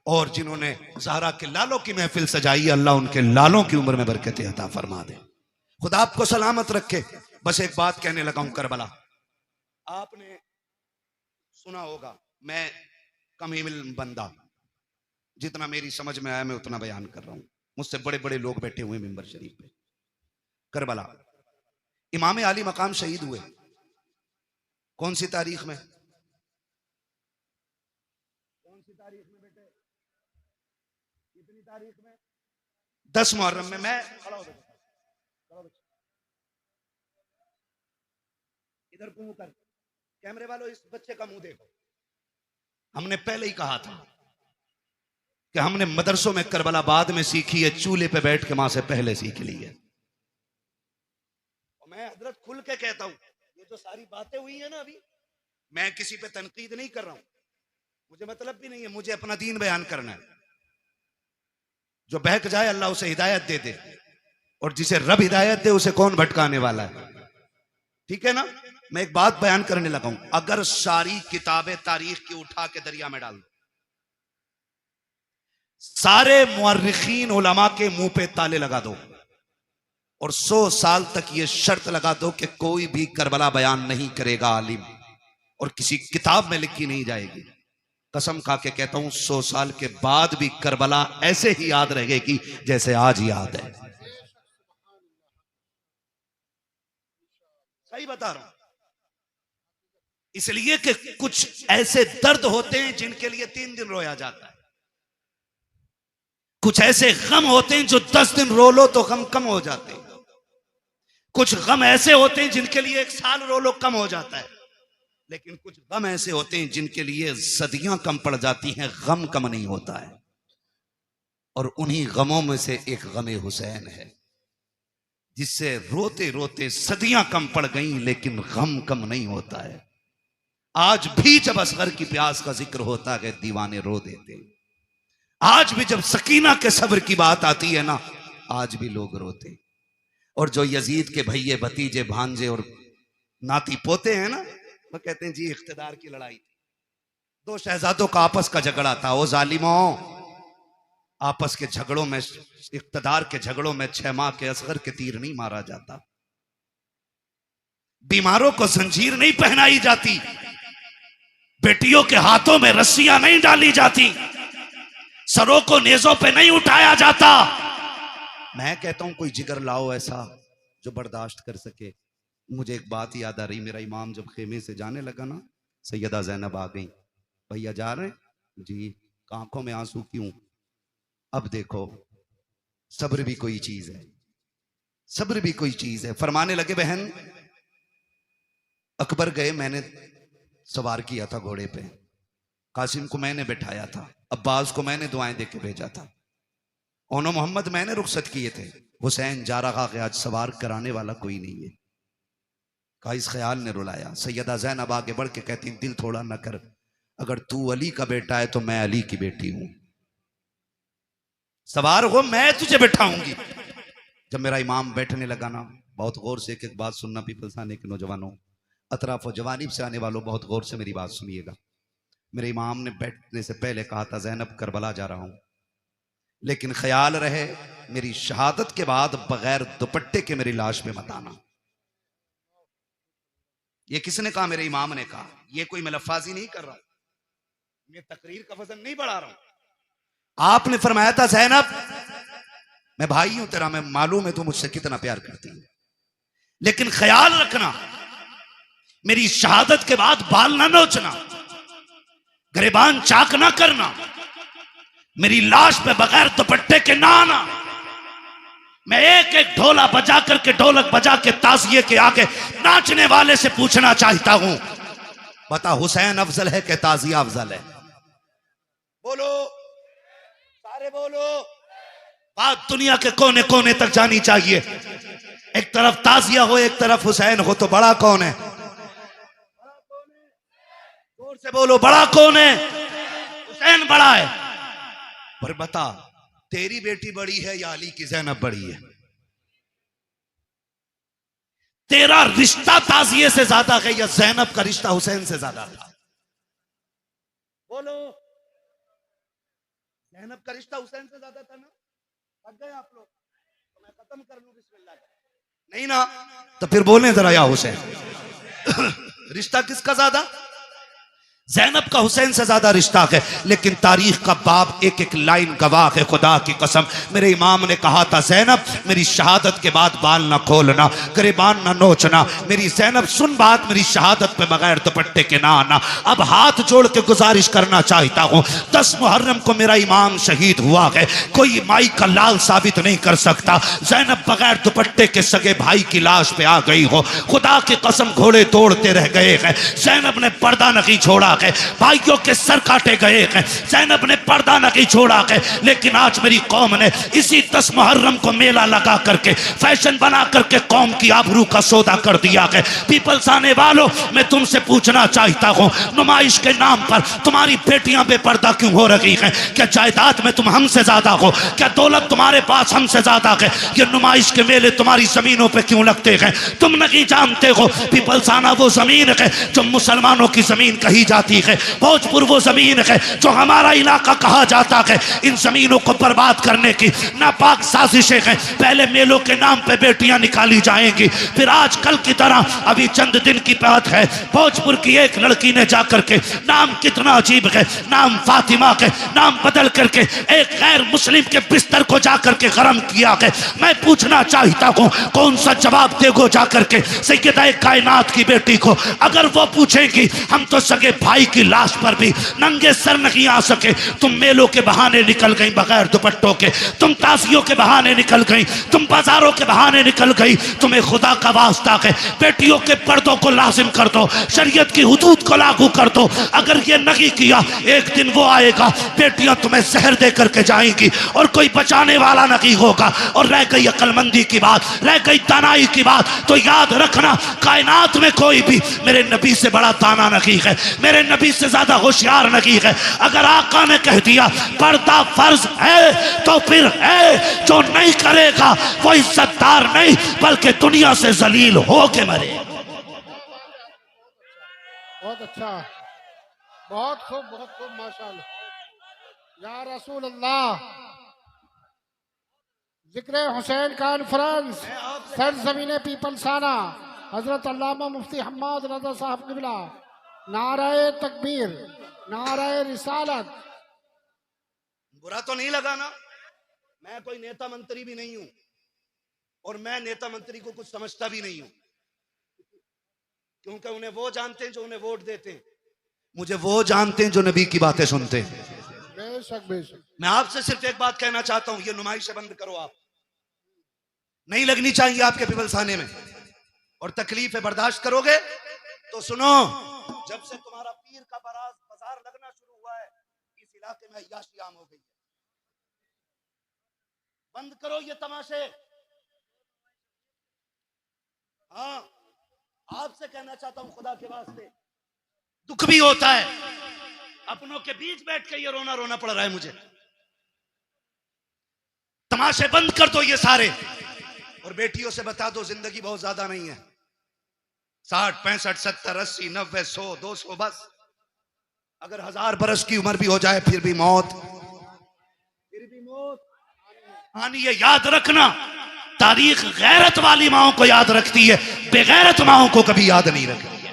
और जिन्होंने ज़हरा के लालों की महफिल सजाई, अल्लाह उनके लालों की उम्र में बरकत अता फरमा दे। खुदा आपको सलामत रखे। बस एक बात कहने लगा हूं, करबला आपने सुना होगा, मैं कम इल्म बंदा, जितना मेरी समझ में आया मैं उतना बयान कर रहा हूं। मुझसे बड़े बड़े लोग बैठे हुए मिंबर शरीफ पे। करबला इमाम आली मकाम शहीद हुए कौन सी तारीख में? कौन सी तारीख में बेटे? कितनी तारीख में? 10 मुहर्रम में। मैं खड़ा हो गया, इधर मुंह कर, कैमरे वालों इस बच्चे का मुंह देखो। हमने पहले ही कहा था कि हमने मदरसों में करबला बाद में सीखी है, चूल्हे पे बैठ के मां से पहले सीख ली है। और मैं हजरत खुल के कहता हूं, ये जो सारी बातें हुई है ना अभी, मैं किसी पे तनकीद नहीं कर रहा हूं, मुझे मतलब भी नहीं है, मुझे अपना दीन बयान करना है। जो बहक जाए अल्लाह उसे हिदायत दे दे, और जिसे रब हिदायत दे उसे कौन भटकाने वाला है? ठीक है ना? मैं एक बात बयान करने लगा हूं, अगर सारी किताबें तारीख की उठा के दरिया में डाल दो, सारे मुअर्रिखीन उलमा के मुंह पे ताले लगा दो, और 100 साल तक ये शर्त लगा दो कि कोई भी करबला बयान नहीं करेगा आलिम, और किसी किताब में लिखी नहीं जाएगी, कसम खा के कहता हूं 100 साल के बाद भी करबला ऐसे ही याद रहेगी जैसे आज याद है। सही बता रहा हूं। इसलिए कि कुछ ऐसे दर्द होते हैं जिनके लिए 3 दिन रोया जाता है, कुछ ऐसे गम होते हैं जो 10 दिन रो लो तो गम कम हो जाते हैं, कुछ गम ऐसे होते हैं जिनके लिए 1 साल रो लो कम हो जाता है, लेकिन कुछ गम ऐसे होते हैं जिनके लिए सदियां कम पड़ जाती हैं, गम कम नहीं होता है। और उन्हीं गमों में से एक गमे हुसैन है, जिससे रोते रोते सदियां कम पड़ गई लेकिन गम कम नहीं होता है। आज भी जब असगर की प्यास का जिक्र होता है दीवाने रो देते हैं। आज भी जब सकीना के सब्र की बात आती है ना, आज भी लोग रोते। और जो यजीद के भैये भतीजे भांजे और नाती पोते हैं ना, वो कहते हैं जी इख्तिदार की लड़ाई थी, दो शहजादों का आपस का झगड़ा था। वो जालिमों, आपस के झगड़ों में, इख्तिदार के झगड़ों में 6 माह के असगर के तीर नहीं मारा जाता, बीमारों को जंजीर नहीं पहनाई जाती, बेटियों के हाथों में रस्सियां नहीं डाली जाती, सरों को नेजों पे नहीं उठाया जाता। मैं कहता हूं कोई जिगर लाओ ऐसा जो बर्दाश्त कर सके। मुझे एक बात याद आ रही, मेरा इमाम जब खेमे से जाने लगा ना, सैयदा ज़ैनब आ गई, भैया जा रहे जी, आंखों में आंसू क्यों? अब देखो सब्र भी कोई चीज है, सब्र भी कोई चीज है। फरमाने लगे बहन अकबर गए, मैंने सवार किया था घोड़े पे, कासिम को मैंने बैठाया था, अब्बास को मैंने दुआएं देके भेजा था, ओनो मोहम्मद मैंने रुखसत किए थे, हुसैन जा रहा कि आज सवार कराने वाला कोई नहीं है। का इस ख्याल ने रुलाया। सैयदा ज़ैनब आगे बढ़ के कहती दिल थोड़ा न कर, अगर तू अली का बेटा है तो मैं अली की बेटी हूं, सवार हो मैं तुझे बैठाऊंगी। जब मेरा इमाम बैठने लगा ना, बहुत गौर से एक बात सुनना पीपल्स आने के नौजवानों, अतराफ और जवानीब से आने वालों, बहुत गौर से मेरी बात सुनिएगा। मेरे इमाम ने बैठने से पहले कहा था ज़ैनब करबला जा रहा हूं, लेकिन ख्याल रहे मेरी शहादत के बाद बगैर दुपट्टे के मेरी लाश में मत आना। ये किसने कहा? मेरे इमाम ने कहा। ये कोई मैं लफ्फाजी नहीं कर रहा हूं, मैं तकरीर का वजन नहीं बढ़ा रहा हूं। आपने फरमाया था ज़ैनब मैं भाई हूं तेरा, मैं मालूम है तू मुझसे कितना प्यार करती है, लेकिन ख्याल रखना मेरी शहादत के बाद बाल ना नोचना, गिरबान चाक ना करना, मेरी लाश पे बगैर दुपट्टे के ना आना। मैं एक एक ढोला बजा करके, ढोलक बजा के ताज़िए के आगे नाचने वाले से पूछना चाहता हूं, बता हुसैन अफजल है कि ताज़िया अफजल है? बोलो सारे बोलो। बात दुनिया के कोने कोने तक जानी चाहिए। एक तरफ ताज़िया हो, एक तरफ हुसैन हो, तो बड़ा कौन है? जोर से बोलो, बड़ा कौन है? हुसैन बड़ा है। पर बता तेरी बेटी बड़ी है या अली की ज़ैनब बड़ी है? तेरा रिश्ता ताज़िए से ज्यादा है या ज़ैनब का रिश्ता हुसैन से ज्यादा था? बोलो। ज़ैनब का रिश्ता हुसैन से ज्यादा था ना? थक गए आप लोग? तो मैं खत्म कर लूं बिस्मिल्लाह? नहीं ना, तो फिर बोले जरा या हुसैन। रिश्ता किसका ज्यादा? ज़ैनब का हुसैन से ज्यादा रिश्ता है, लेकिन तारीख का बाप एक एक लाइन गवाह है। खुदा की कसम मेरे इमाम ने कहा था ज़ैनब मेरी शहादत के बाद बाल ना खोलना, गिरबान ना नोचना, मेरी ज़ैनब सुन बात, मेरी शहादत पे बगैर दुपट्टे के ना आना। अब हाथ जोड़ के गुजारिश करना चाहता हूँ, 10 मुहर्रम को मेरा इमाम शहीद हुआ है, कोई माई का लाल साबित नहीं कर सकता। ज़ैनब बगैर दुपट्टे के सगे भाई की लाश पे आ गई हो, खुदा की कसम घोड़े तोड़ते रह गए हैं, ज़ैनब ने पर्दा नहीं छोड़ा है, भाइयों के सर काटे गए हैं, ज़ैनब ने पर्दा नहीं छोड़ा है। लेकिन आज मेरी कौम ने इसी 10 मुहर्रम को मेला लगा करके, फैशन बना करके कौम की आबरू का सौदा कर दिया है। पीपल्स आने वालों, मैं तुमसे पूछना चाहता हूं, नुमाइश के नाम पर तुम्हारी बेटियां बेपर्दा क्यों हो रही हैं? क्या जायदाद में तुम हमसे ज्यादा हो? क्या दौलत तुम्हारे पास हमसे ज्यादा है? ये नुमाइश के मेले तुम्हारी जमीनों पे क्यों लगते हैं? तुम नहीं जानते हो पीपल्स आना वो जमीन है जो मुसलमानों की जमीन कही जाती है, भोजपुर वो जमीन है जो हमारा इलाका कहा जाता है। इन जमीनों को बर्बाद करने की नापाक साजिशें हैं। पहले मेलों के नाम पे बेटियां निकाली जाएंगी, फिर आजकल की तरह अभी चंद दिन की बात है, भोजपुर की एक लड़की ने जाकर के, नाम कितना अजीब है, नाम फातिमा के नाम बदल करके एक गैर मुस्लिम के बिस्तर को जाकर के गरम किया है। मैं पूछना चाहता हूं कौन सा जवाब देगो जाकर के सैयदा कायनात की बेटी को? अगर वो पूछेंगी हम तो सगे भाई भाई की लाश पर भी नंगे सर नहीं आ सके। तुम मेलों के बहाने निकल गई बगैर दुपट्टों के, तुम ताजियों के बहाने निकल गई, तुम बाजारों के बहाने निकल गई। तुम्हें खुदा का वास्ता है बेटियों के पर्दों को लाजिम कर दो, शरीयत की हुदूद को लागू कर दो। अगर ये नहीं किया, एक दिन वो आएगा बेटियां तुम्हें जहर दे करके जाएंगी और कोई बचाने वाला नहीं होगा। और रह गई अक्लमंदी की बात, रह गई दानाई की बात, तो याद रखना कायनात में कोई भी मेरे नबी से बड़ा दाना नहीं है, मेरे नबी से ज्यादा होशियार नहीं है। अगर आका ने कह दिया पर्दा फर्ज है तो फिर है, जो नहीं करेगा वो इज्जतदार नहीं बल्कि दुनिया से जलील हो के मरे। बहुत अच्छा, बहुत खूब माशाअल्लाह। या रसूल अल्लाह, जिक्र हुसैन कॉन्फ्रेंस सरजमीन पीपलसाना, हजरत अल्लामा मुफ्ती हम्माद रजा साहब किबला, नाराए तकबीर, नाराए रिसालत। बुरा तो नहीं लगा ना? मैं कोई नेता मंत्री भी नहीं हूं और मैं नेता मंत्री को कुछ समझता भी नहीं हूं, क्योंकि उन्हें वो जानते हैं जो उन्हें वोट देते हैं, मुझे वो जानते हैं जो नबी की बातें सुनते हैं। बेशक बेशक। मैं आपसे सिर्फ एक बात कहना चाहता हूं, ये नुमाइशें बंद करो। आप नहीं लगनी चाहिए आपके पिपलसाने में, और तकलीफें बर्दाश्त करोगे तो सुनो, जब से तुम्हारा पीर का बाजार लगना शुरू हुआ है इस इलाके में अय्याशी आम हो गई है। बंद करो ये तमाशे। हाँ, आपसे कहना चाहता हूं खुदा के वास्ते, दुख भी होता है, अपनों के बीच बैठ के ये रोना रोना पड़ रहा है मुझे। तमाशे बंद कर दो ये सारे, और बेटियों से बता दो जिंदगी बहुत ज्यादा नहीं है, 60 65 70 80 90 100 200 बस। अगर 1000 बरस की उम्र भी हो जाए फिर भी मौत आनी है। याद रखना, तारीख गैरत वाली माओं को याद रखती है, बेगैरत माओं को कभी याद नहीं रखती है।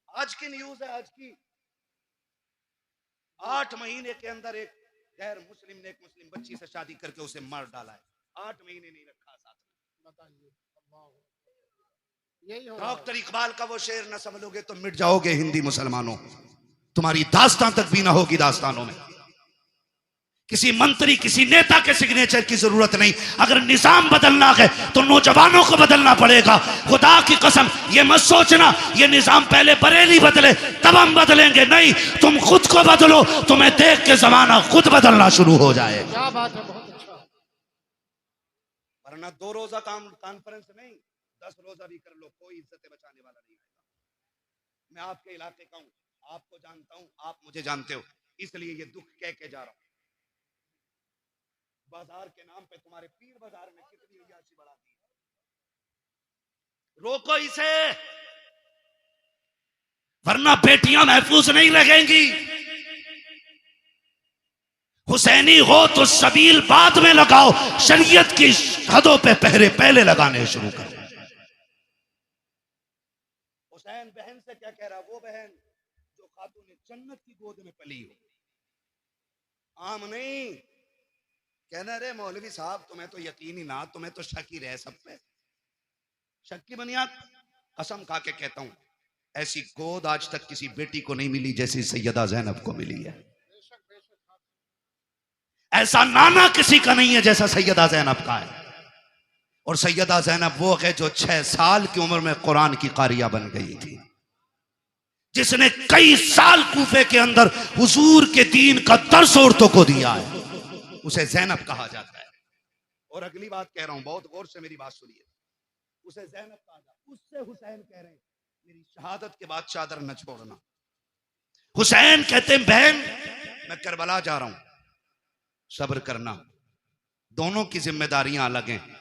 आज की न्यूज है, आज की 8 महीने के अंदर एक गैर मुस्लिम ने एक मुस्लिम बच्ची से शादी करके उसे मार डाला है। 8 महीने नहीं रखा साथ में। बताइए, यही हो डॉक्टर इकबाल का वो शेर न समझोगे तो मिट जाओगे हिंदी मुसलमानों, तुम्हारी दास्तान तक भी ना होगी दास्तानों में। किसी मंत्री किसी नेता के सिग्नेचर की जरूरत नहीं, अगर निजाम बदलना है तो नौजवानों को बदलना पड़ेगा। खुदा की कसम ये मत सोचना ये निजाम पहले बरेली बदले तब हम बदलेंगे, नहीं, तुम खुद को बदलो, तुम्हें देख के जमाना खुद बदलना शुरू हो जाए। क्या बात है, बहुत अच्छा। वरना 2 रोजा कॉन्फ्रेंस नहीं 10 रोजा भी कर लो, कोई इज्जत बचाने वाला नहीं आएगा। मैं आपके इलाके का हूं, आपको जानता हूं, आप मुझे जानते हो, इसलिए ये दुख कह के जा रहा हूं। बाजार के नाम पे तुम्हारे पीर बाजार में कितनी अय्याशी बढ़ा दी, रोको इसे, वरना बेटियां महफूज नहीं रहेंगी। हुसैनी हो तो सबील बाद में लगाओ, शरीयत की हदों पे पहरे पहले लगाने शुरू करो। हुसैन बहन से क्या कह रहा, वो बहन जो खातून जन्नत की गोद में पली हो, आम नहीं। कहना रे मौलवी साहब तुम्हें तो यकीन ही ना, तुम्हें तो शक ही रहे सब पे। शक की बुनियाद कसम खा के कहता हूं, ऐसी गोद आज तक किसी बेटी को नहीं मिली जैसी सैयदा ज़ैनब को मिली है। ऐसा नाना किसी का नहीं है जैसा सैयदा ज़ैनब का है। और सैयदा ज़ैनब वो है जो 6 साल की उम्र में कुरान की कारिया बन गई थी, जिसने कई साल कूफे के अंदर हुजूर के दीन का दर्स औरतों को दिया है, उसे ज़ैनब कहा जाता है। और अगली बात कह रहा हूं, बहुत गौर से मेरी बात सुनिए, उसे ज़ैनब कहा जाता, उससे हुसैन कह रहे हैं मेरी शहादत के बाद चादर न छोड़ना। हुसैन कहते हैं बहन मैं करबला जा रहा हूं, सब्र करना, दोनों की जिम्मेदारियां अलग हैं।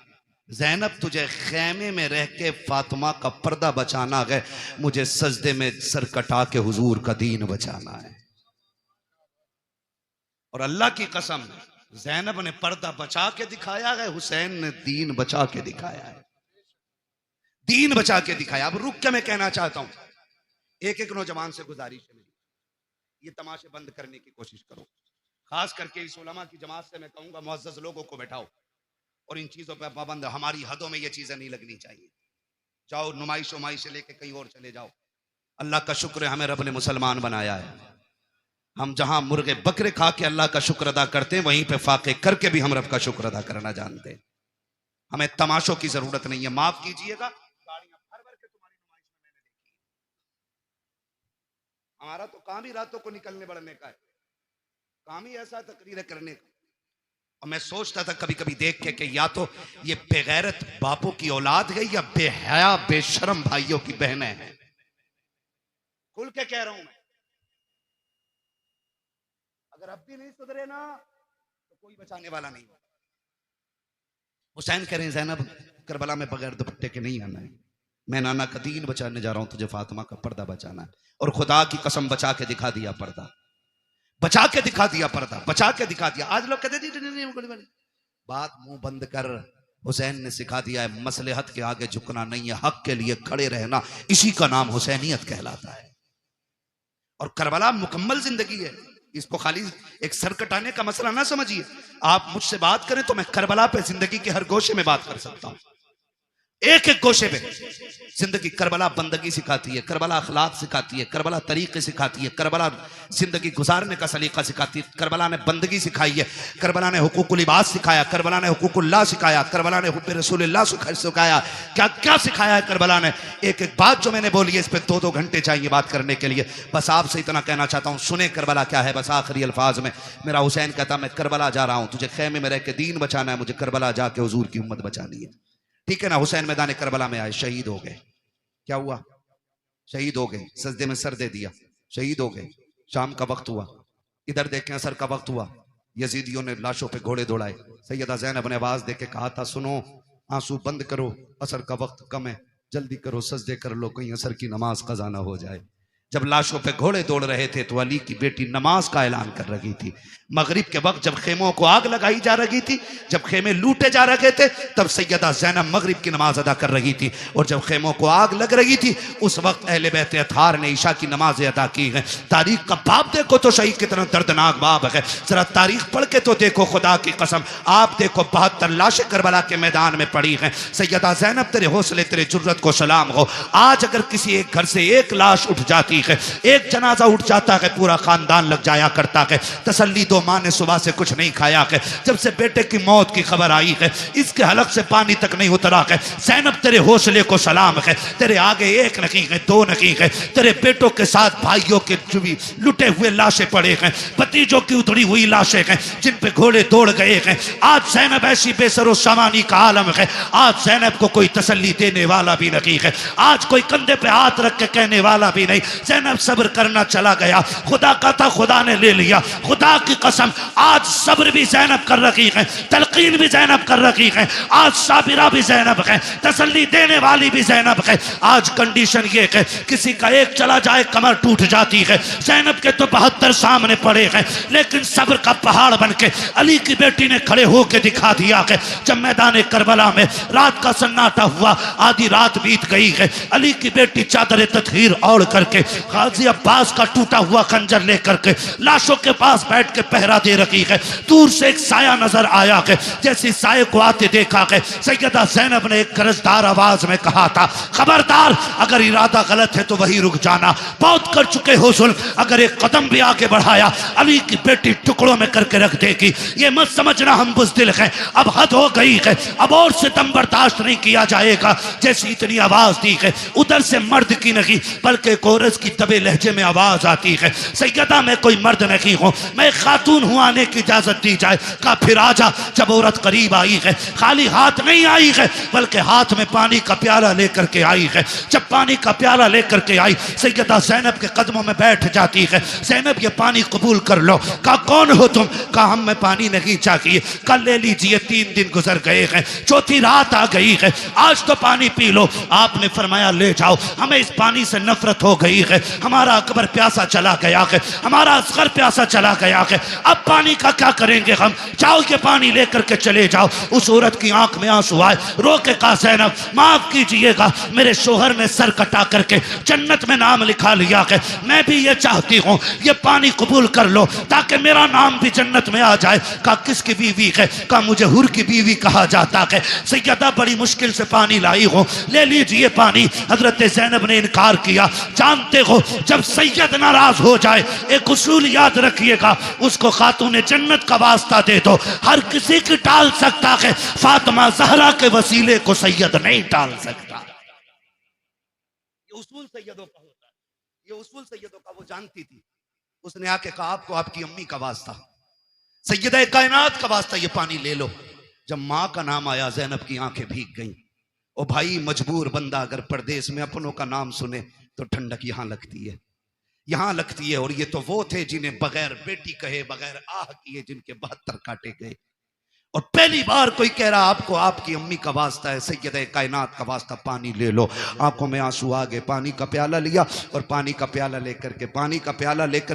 ज़ैनब तुझे खेमे में रह के फातिमा का पर्दा बचाना है, मुझे सजदे में सर कटा के हुजूर का दीन बचाना है। और अल्लाह की कसम ज़ैनब ने पर्दा बचा के दिखाया है, हुसैन ने दीन बचा के दिखाया है, दीन बचा के दिखाया। अब रुक के मैं कहना चाहता हूं, एक एक नौजवान से गुजारिश है मेरी, ये तमाशे बंद करने की कोशिश करो। खास करके इस उलमा की जमात से मैं कहूंगा मुअज़्ज़ज़ लोगों को बैठाओ और इन चीजों पर पाबंद, हमारी हदों में ये चीजें नहीं लगनी चाहिए। जाओ नुमाइश उमाइश से लेके कहीं और चले जाओ, अल्लाह का शुक्र है हमें रब ने मुसलमान बनाया है। हम जहां मुर्गे बकरे खा के अल्लाह का शुक्र अदा करते हैं, वहीं पे फाके करके भी हम रब का शुक्र अदा करना जानते हैं। हमें तमाशों की जरूरत नहीं है। माफ कीजिएगा, गाड़ियां भर भर के तुम्हारी नुमाइश में मैंने देखी। हमारा तो काम ही रातों को निकलने बढ़ने का है, काम ही ऐसा तकरीरें करने का। और मैं सोचता था कभी कभी देख के कि या तो ये बेगैरत बापों की औलाद है या बेहया बेशरम भाइयों की बहनें हैं। खुल के कह रहा हूं मैं, अगर अब भी नहीं सुधरे ना तो कोई बचाने वाला नहीं होगा। हुसैन कह रहे हैं ज़ैनब करबला में बगैर दुपट्टे के नहीं आना है, मैं नाना का दीन बचाने जा रहा हूं, तुझे फातिमा का पर्दा बचाना है। और खुदा की कसम बचा के दिखा दिया पर्दा, बचा के दिखा दिया पर्दा, बचा के दिखा दिया। आज लोग कहते नहीं, बात मुंह बंद कर। हुसैन ने सिखा दिया है मसलहत के आगे झुकना नहीं है, हक के लिए खड़े रहना, इसी का नाम हुसैनियत कहलाता है। और करबला मुकम्मल जिंदगी है, इसको खाली एक सर कटाने का मसला ना समझिए। आप मुझसे बात करें तो मैं करबला पे जिंदगी के हर गोशे में बात कर सकता हूं, एक एक गोशे पे जिंदगी। करबला बंदगी सिखाती है, करबला अखलाक सिखाती है, करबला तरीके सिखाती है, करबला जिंदगी गुजारने का सलीका सिखाती है। करबला ने बंदगी सिखाई है, करबला ने हुकूकुल इबाद सिखाया, करबला ने हुकूकुल्लाह सिखाया, करबला ने हुब्बे रसूलुल्लाह सिखाया। क्या क्या सिखाया है करबला ने। एक एक बात जो मैंने बोली है इस पर 2-2 घंटे चाहिए बात करने के लिए। बस आपसे इतना कहना चाहता हूँ, सुने करबला क्या है। बस आखिरी अल्फाज में मेरा हुसैन कहता, मैं करबला जा रहा हूँ, तुझे खेमे में रह के दीन बचाना है, मुझे करबला जाके हुजूर की उम्मत बचानी है। ठीक है ना। हुसैन मैदान करबला में आए, शहीद हो गए। क्या हुआ? शहीद हो गए, सजदे में सर दे दिया, शहीद हो गए। शाम का वक्त हुआ, इधर देखें असर का वक्त हुआ, यजीदियों ने लाशों पे घोड़े दौड़ाए। सैयदा ज़ैनब ने आवाज दे के कहा था, सुनो आंसू बंद करो, असर का वक्त कम है, जल्दी करो, सजदे कर लो, कहीं असर की नमाज कज़ा ना हो जाए। जब लाशों पे घोड़े दौड़ रहे थे तो अली की बेटी नमाज का ऐलान कर रही थी। मगरिब के वक्त जब खेमों को आग लगाई जा रही थी, जब खेमे लूटे जा रहे थे, तब सैयदा ज़ैनब मगरिब की नमाज अदा कर रही थी। और जब खेमों को आग लग रही थी, उस वक्त अहले बैत अतार ने ईशा की नमाज अदा की है। तारीख का बाप देखो तो सही कितना दर्दनाक बाप है। जरा तारीख पढ़ के तो देखो, खुदा की कसम आप देखो 72 लाशें करबला के मैदान में पड़ी हैं। सैयदा ज़ैनब तेरे हौसले तेरे जुर्रत को सलाम हो। आज अगर किसी एक घर से एक लाश उठ जाती है, एक जनाजा उठ जाता है, पूरा खानदान लग जाया करता है। तसल्ली दो, माँ ने सुबह से कुछ नहीं खाया है, जब से बेटे की मौत की खबर आई है इसके हलक से पानी तक नहीं उतरा है। ज़ैनब तेरे हौसले को सलाम है। तेरे आगे एक नहीं है, 2 नहीं है, तेरे बेटों के साथ भाइयों के जुबी लुटे हुए लाशें पड़े हैं, भतीजों की उतरी हुई लाशें हैं जिन पे घोड़े दौड़ गए हैं। आज ज़ैनब ऐसी बेसरो सामानी का आलम है। आज ज़ैनब को कोई तसल्ली देने वाला भी नहीं है, आज कोई कंधे पे हाथ रख के कहने वाला भी नहीं। ज़ैनब सब्र करना चला गया, खुदा का था खुदा ने ले लिया। खुदा की कसम आज सब्र भी ज़ैनब कर रही है, तलकीन भी ज़ैनब कर रही है, आज साबिरा भी ज़ैनब है, तसल्ली देने वाली भी ज़ैनब है। आज कंडीशन ये है किसी का एक चला जाए कमर टूट जाती है। ज़ैनब के तो 72 सामने पड़े हैं, लेकिन सब्र का पहाड़ बन के अली की बेटी ने खड़े होकर दिखा दिया है। जब मैदान करबला में रात का सन्नाटा हुआ, आधी रात बीत गई है, अली की बेटी चादर तत्हीर ओढ़ करके गाजी अब्बास का टूटा हुआ खंजर लेकर के लाशों के पास बैठ के पहरा दे रही है। दूर से एक साया नजर आया है, जैसे साये को आते देखा है, सैयदा ज़ैनब ने एक गरजदार आवाज में कहा था, खबरदार अगर इरादा गलत है तो वही रुक जाना, बहुत कर चुके हो जुल्म, अगर एक कदम भी आगे बढ़ाया अली की बेटी टुकड़ों में करके रख देगी। ये मत समझना हम बुज़दिल हैं, अब हद हो गई है, अब और सितम बर्दाश्त नहीं किया जाएगा। जैसी इतनी आवाज दी है, उधर से मर्द की नहीं बल्कि कोरस की दबे लहजे में आवाज आती है, सैयदा मैं कोई मर्द नहीं हूं, मैं खातून हूं, आने की इजाजत दी जाए। कहा फिर आजा। जब औरत करीब आई है, खाली हाथ नहीं आई है बल्कि हाथ में पानी का प्याला लेकर के आई है। जब पानी का प्याला लेकर के आई, सैयदा ज़ैनब के कदमों में बैठ जाती है। ज़ैनब ये पानी कबूल कर लो। कहा कौन हो तुम? कहा हम में पानी नहीं चाहिए, कल ले लीजिए, 3 दिन गुजर गए हैं, 4थी रात आ गई है, आज तो पानी पी लो। आपने फरमाया ले जाओ, हमें इस पानी से नफरत हो गई है, हमारा अकबर प्यासा चला गया है, हमारा असगर प्यासा चला गया है, अब पानी का क्या करेंगे हम, जाओ ये पानी लेकर के चले जाओ। उस औरत की आंख में आंसू आए, रो के कहा ज़ैनब माफ कीजिएगा, मेरे शोहर ने सर कटा करके जन्नत में नाम लिखा लिया है, मैं भी ये चाहती हूँ ये पानी कबूल कर लो ताकि मेरा नाम भी जन्नत में आ जाए। कहा किसकी बीवी है? कहा मुझे हुर की बीवी कहा जाता है। सैयदा बड़ी मुश्किल से पानी लाई हूँ, ले लीजिए पानी। हजरत ज़ैनब ने इनकार किया, जानते देखो, जब सैयद नाराज हो जाए, एक उसूल याद रखिएगा, उसको खातून जन्नत का वास्ता दे दो। हर किसी की टाल सकता है, फातिमा ज़हरा के वसीले को सैयद नहीं टाल सकता। ये उसूल सैयदों का होता है, ये उसूल सैयदों का वो जानती थी। उसने आके कहा, आपको आपकी अम्मी का वास्ता, सैयदा कायनात का वास्ता, ये पानी ले लो। जब माँ का नाम आया, ज़ैनब की आंखें भीग गईं। ओ भाई, मजबूर बंदा अगर परदेश में अपनों का नाम सुने तो ठंडक यहां लगती है, यहां लगती है। और ये तो वो थे जिन्हें बगैर बेटी कहे, बगैर आह किए, जिनके 72 काटे गए। और पहली बार कोई कह रहा, आपको आपकी अम्मी का वास्ता है, सैयदा कायनात का वास्ता, पानी ले लो। आंखों में आंसू आ गए, पानी का प्याला लिया और पानी का प्याला लेकर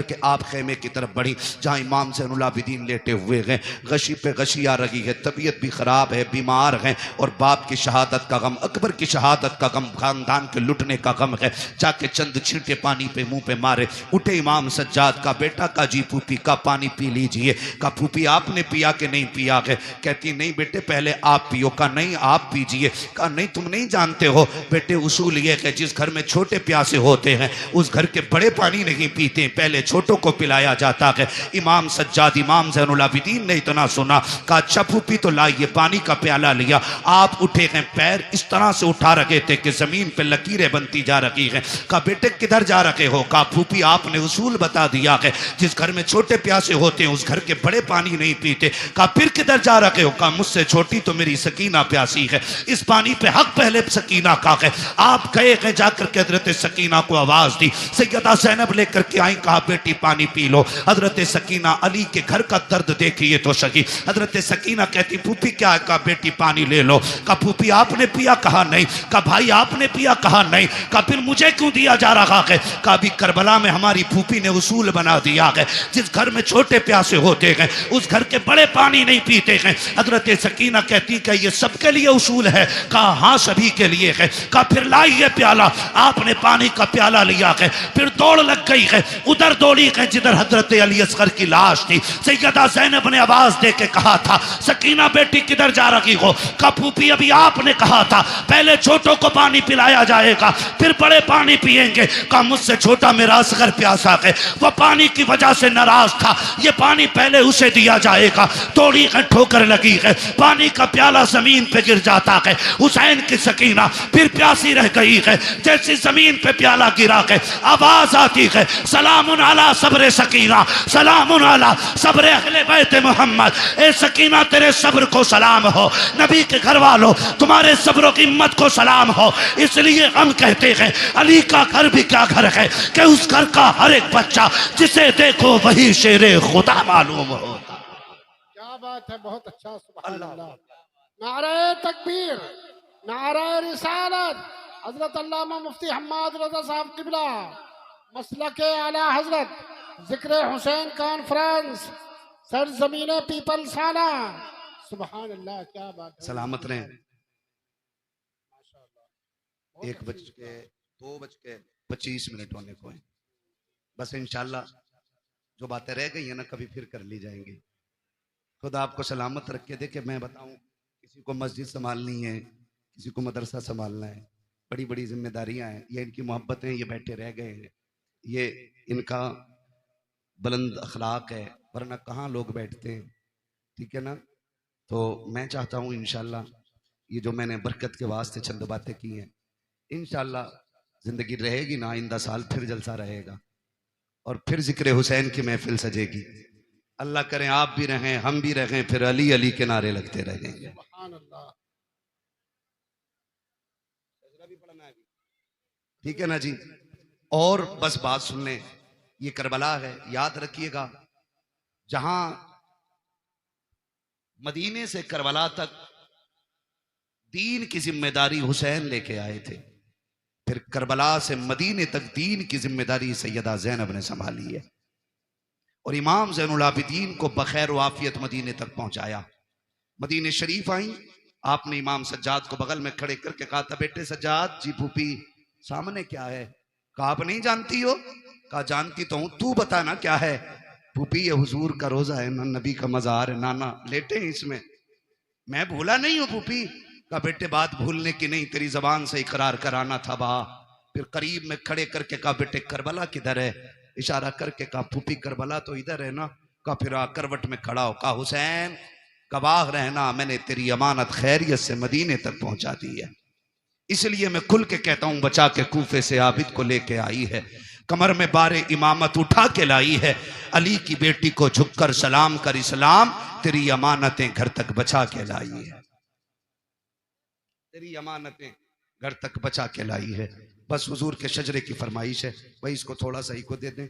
के आप खेमे की तरफ बढ़ी, जहां इमाम ज़ैनुल आबिदीन लेटे हुए हैं। गशी पे गशी आ रही है, तबीयत भी खराब है, बीमार हैं, और बाप की शहादत का गम, अकबर की शहादत का गम, खानदान के लुटने का गम है। जाके चंद छींटे पानी पे मुंह पे मारे। उठे इमाम सज्जाद का बेटा का, जी फूफी का पानी पी लीजिए। का फूफी आपने पिया कि नहीं पिया है? कहती नहीं बेटे, पहले आप पियो। का नहीं, आप पीजिए। का नहीं, तुम नहीं जानते हो बेटे, उसूल ये है, जिस घर में छोटे प्यासे होते हैं उस घर के बड़े पानी नहीं पीते, पहले छोटों को पिलाया जाता है। इमाम सज्जाद, इमाम ज़ैनुल आबिदीन ने इतना सुना, कहा अच्छा फूफी तो लाइए। पानी का प्याला लिया, आप उठे हैं, पैर इस तरह से उठा रखे थे कि जमीन पे लकीरें बनती जा रही हैं। कहा बेटे किधर जा रखे हो? कहा फूफी आपने उसूल बता दिया है, जिस घर में छोटे प्यासे होते हैं उस घर के बड़े पानी नहीं पीते। कहा फिर किधर जा रखे हो? कहा मुझसे छोटी तो मेरी सकीना प्यासी है, इस पानी पे हक पहले सकीना का है। आप गए हैं, जाकर के हजरत सकीना को आवाज दी, सैयदा ज़ैनब लेकर के आई। कहा बेटी पानी पी लो। हजरत सकीना, अली के घर का दर्द देखिए तो सही। हजरत सकीना कहती फूफी क्या है? कहा बेटी पानी ले लो। कहा फूफी आपने पिया? कहा नहीं। कहा भाई आपने पिया? कहा नहीं। कहा फिर मुझे क्यों दिया जा रहा है? कहा अभी करबला में हमारी फूफी ने उसूल बना दिया है, जिस घर में छोटे प्यासे होते हैं उस घर के बड़े पानी नहीं पीते हैं। हजरत सकीना कहती कि ये सबके लिए उसूल है? कहा हाँ सभी के लिए है। कहा फिर लाइए प्याला। आपने पानी का प्याला लिया है, फिर दौड़ लग गई है, उधर दौड़ी है जिधर हजरत अली असगर की लाश थी। सैयदा ज़ैनब ने आवाज दे के कहा था, सकीना बेटी किधर जा रही हो? कहा फूफी अभी आपने कहा था पहले छोटों को पानी पिलाया जाएगा, फिर बड़े पानी पिएंगे। कहा मुझसे छोटा मेरा असगर प्यासा है, वह पानी की वजह से नाराज था, ये पानी पहले उसे दिया जाएगा। दौड़ी है, ठोकर लगी है, पानी का प्याला जमीन पे गिर जाता है। हुसैन की सकीना फिर प्यासी रह गई है, जैसे जमीन पे प्याला गिरा है आवाज आती है, सलामुन अला सब्र सकीना, सलामुन अला सब्र अहले बैत मोहम्मद। ए सकीना तेरे सब्र को सलाम हो, नबी के घर वालों तुम्हारे सब्र की हिम्मत को सलाम हो। इसलिए हम कहते हैं अली का घर भी क्या घर है कि उस घर का हर एक बच्चा जिसे देखो वही शेरे खुदा मालूम हो। क्या बात है, बहुत अच्छा, सुभान अल्लाह। नारे तकबीर, नारे रिसालत, हजरत अल्लामा मुफ्ती हम्माद रज़ा साहब किबला, मसलके आला हजरत, जिक्र हुसैन कॉन्फ्रेंस, सरजमीने पीपल साना। सुभान अल्लाह, क्या बात है। सलामत रहें। 1:02:25 होने को है। बस इंशाल्लाह जो बातें रह गई है ना, कभी फिर कर ली जाएंगी। खुदा आपको सलामत रख के देखे। मैं बताऊं, किसी को मस्जिद संभालनी है, किसी को मदरसा संभालना है, बड़ी बड़ी जिम्मेदारियां हैं। ये इनकी मोहब्बतें, ये बैठे रह गए हैं, ये इनका बुलंद अखलाक है, वरना कहाँ लोग बैठते हैं। ठीक है ना? तो मैं चाहता हूँ इंशाल्लाह ये जो मैंने बरकत के वास्ते चंद बातें की हैं, इंशाल्लाह जिंदगी रहेगी ना, आइंदा साल फिर जलसा रहेगा और फिर जिक्र हुसैन की महफिल सजेगी। अल्लाह करें आप भी रहें, हम भी रहें, फिर अली अली के नारे लगते रहेंगे। ठीक है ना जी? और बस बात सुन लें, ये करबला है, याद रखिएगा। जहां मदीने से करबला तक दीन की जिम्मेदारी हुसैन लेके आए थे, फिर करबला से मदीने तक दीन की जिम्मेदारी सैयदा ज़ैनब ने संभाली है और इमाम ज़ैनुल आबिदीन को बखैर वाफियत मदीने तक पहुंचाया। मदीने शरीफ आई, आपने इमाम सज्जाद को बगल में खड़े करके कहा था, बेटे सज्जाद जी फूफी सामने क्या है? कहा आप नहीं जानती हो? कहा जानती तो हूं, तू बता ना क्या है? फूफी ये हुजूर का रोजा है ना, नबी का मजार है, नाना लेटे हैं इसमें, मैं भूला नहीं हूं फूफी। कहा बेटे बात भूलने की नहीं, तेरी जबान से इकरार कराना था बा। फिर करीब में खड़े करके कहा बेटे करबला किधर है, इशारा करके कहा फूफी करबला तो इधर है ना। कहा फिर करवट में खड़ा हो, कहा हुसैन गवाह रहना, मैंने तेरी अमानत खैरियत से मदीने तक पहुंचा दी है, इसलिए मैं खुल के कहता हूं बचा के कूफे से आबिद को लेके आई है, कमर में बारे इमामत उठा के लाई है, अली की बेटी को झुककर सलाम कर इस्लाम, तेरी अमानतें घर तक बचा के लाई है, तेरी अमानतें घर तक बचा के लाई है। बस हुजूर के शजरे की फरमाइश है भाई, इसको थोड़ा सा ही को दे दें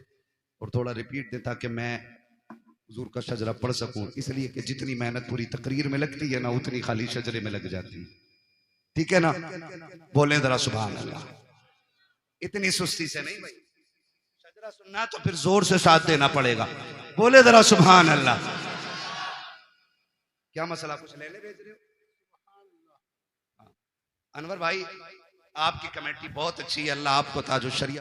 और थोड़ा रिपीट दें ताकि मैं हुजूर का शजरा पढ़ सकूं, इसलिए कि जितनी मेहनत पूरी तकरीर में लगती है ना उतनी खाली शजरे में लग जाती है, ठीक है ना। बोले जरा सुभान अल्लाह, इतनी सुस्ती से नहीं भाई, शजरा सुनना तो फिर जोर से साथ देना पड़ेगा। बोले जरा सुभान अल्लाह। क्या मसला, कुछ ले ले भेज रहे हो? अनवर भाई आपकी कमेटी बहुत अच्छी है, अल्लाह आपको ताजो शरिया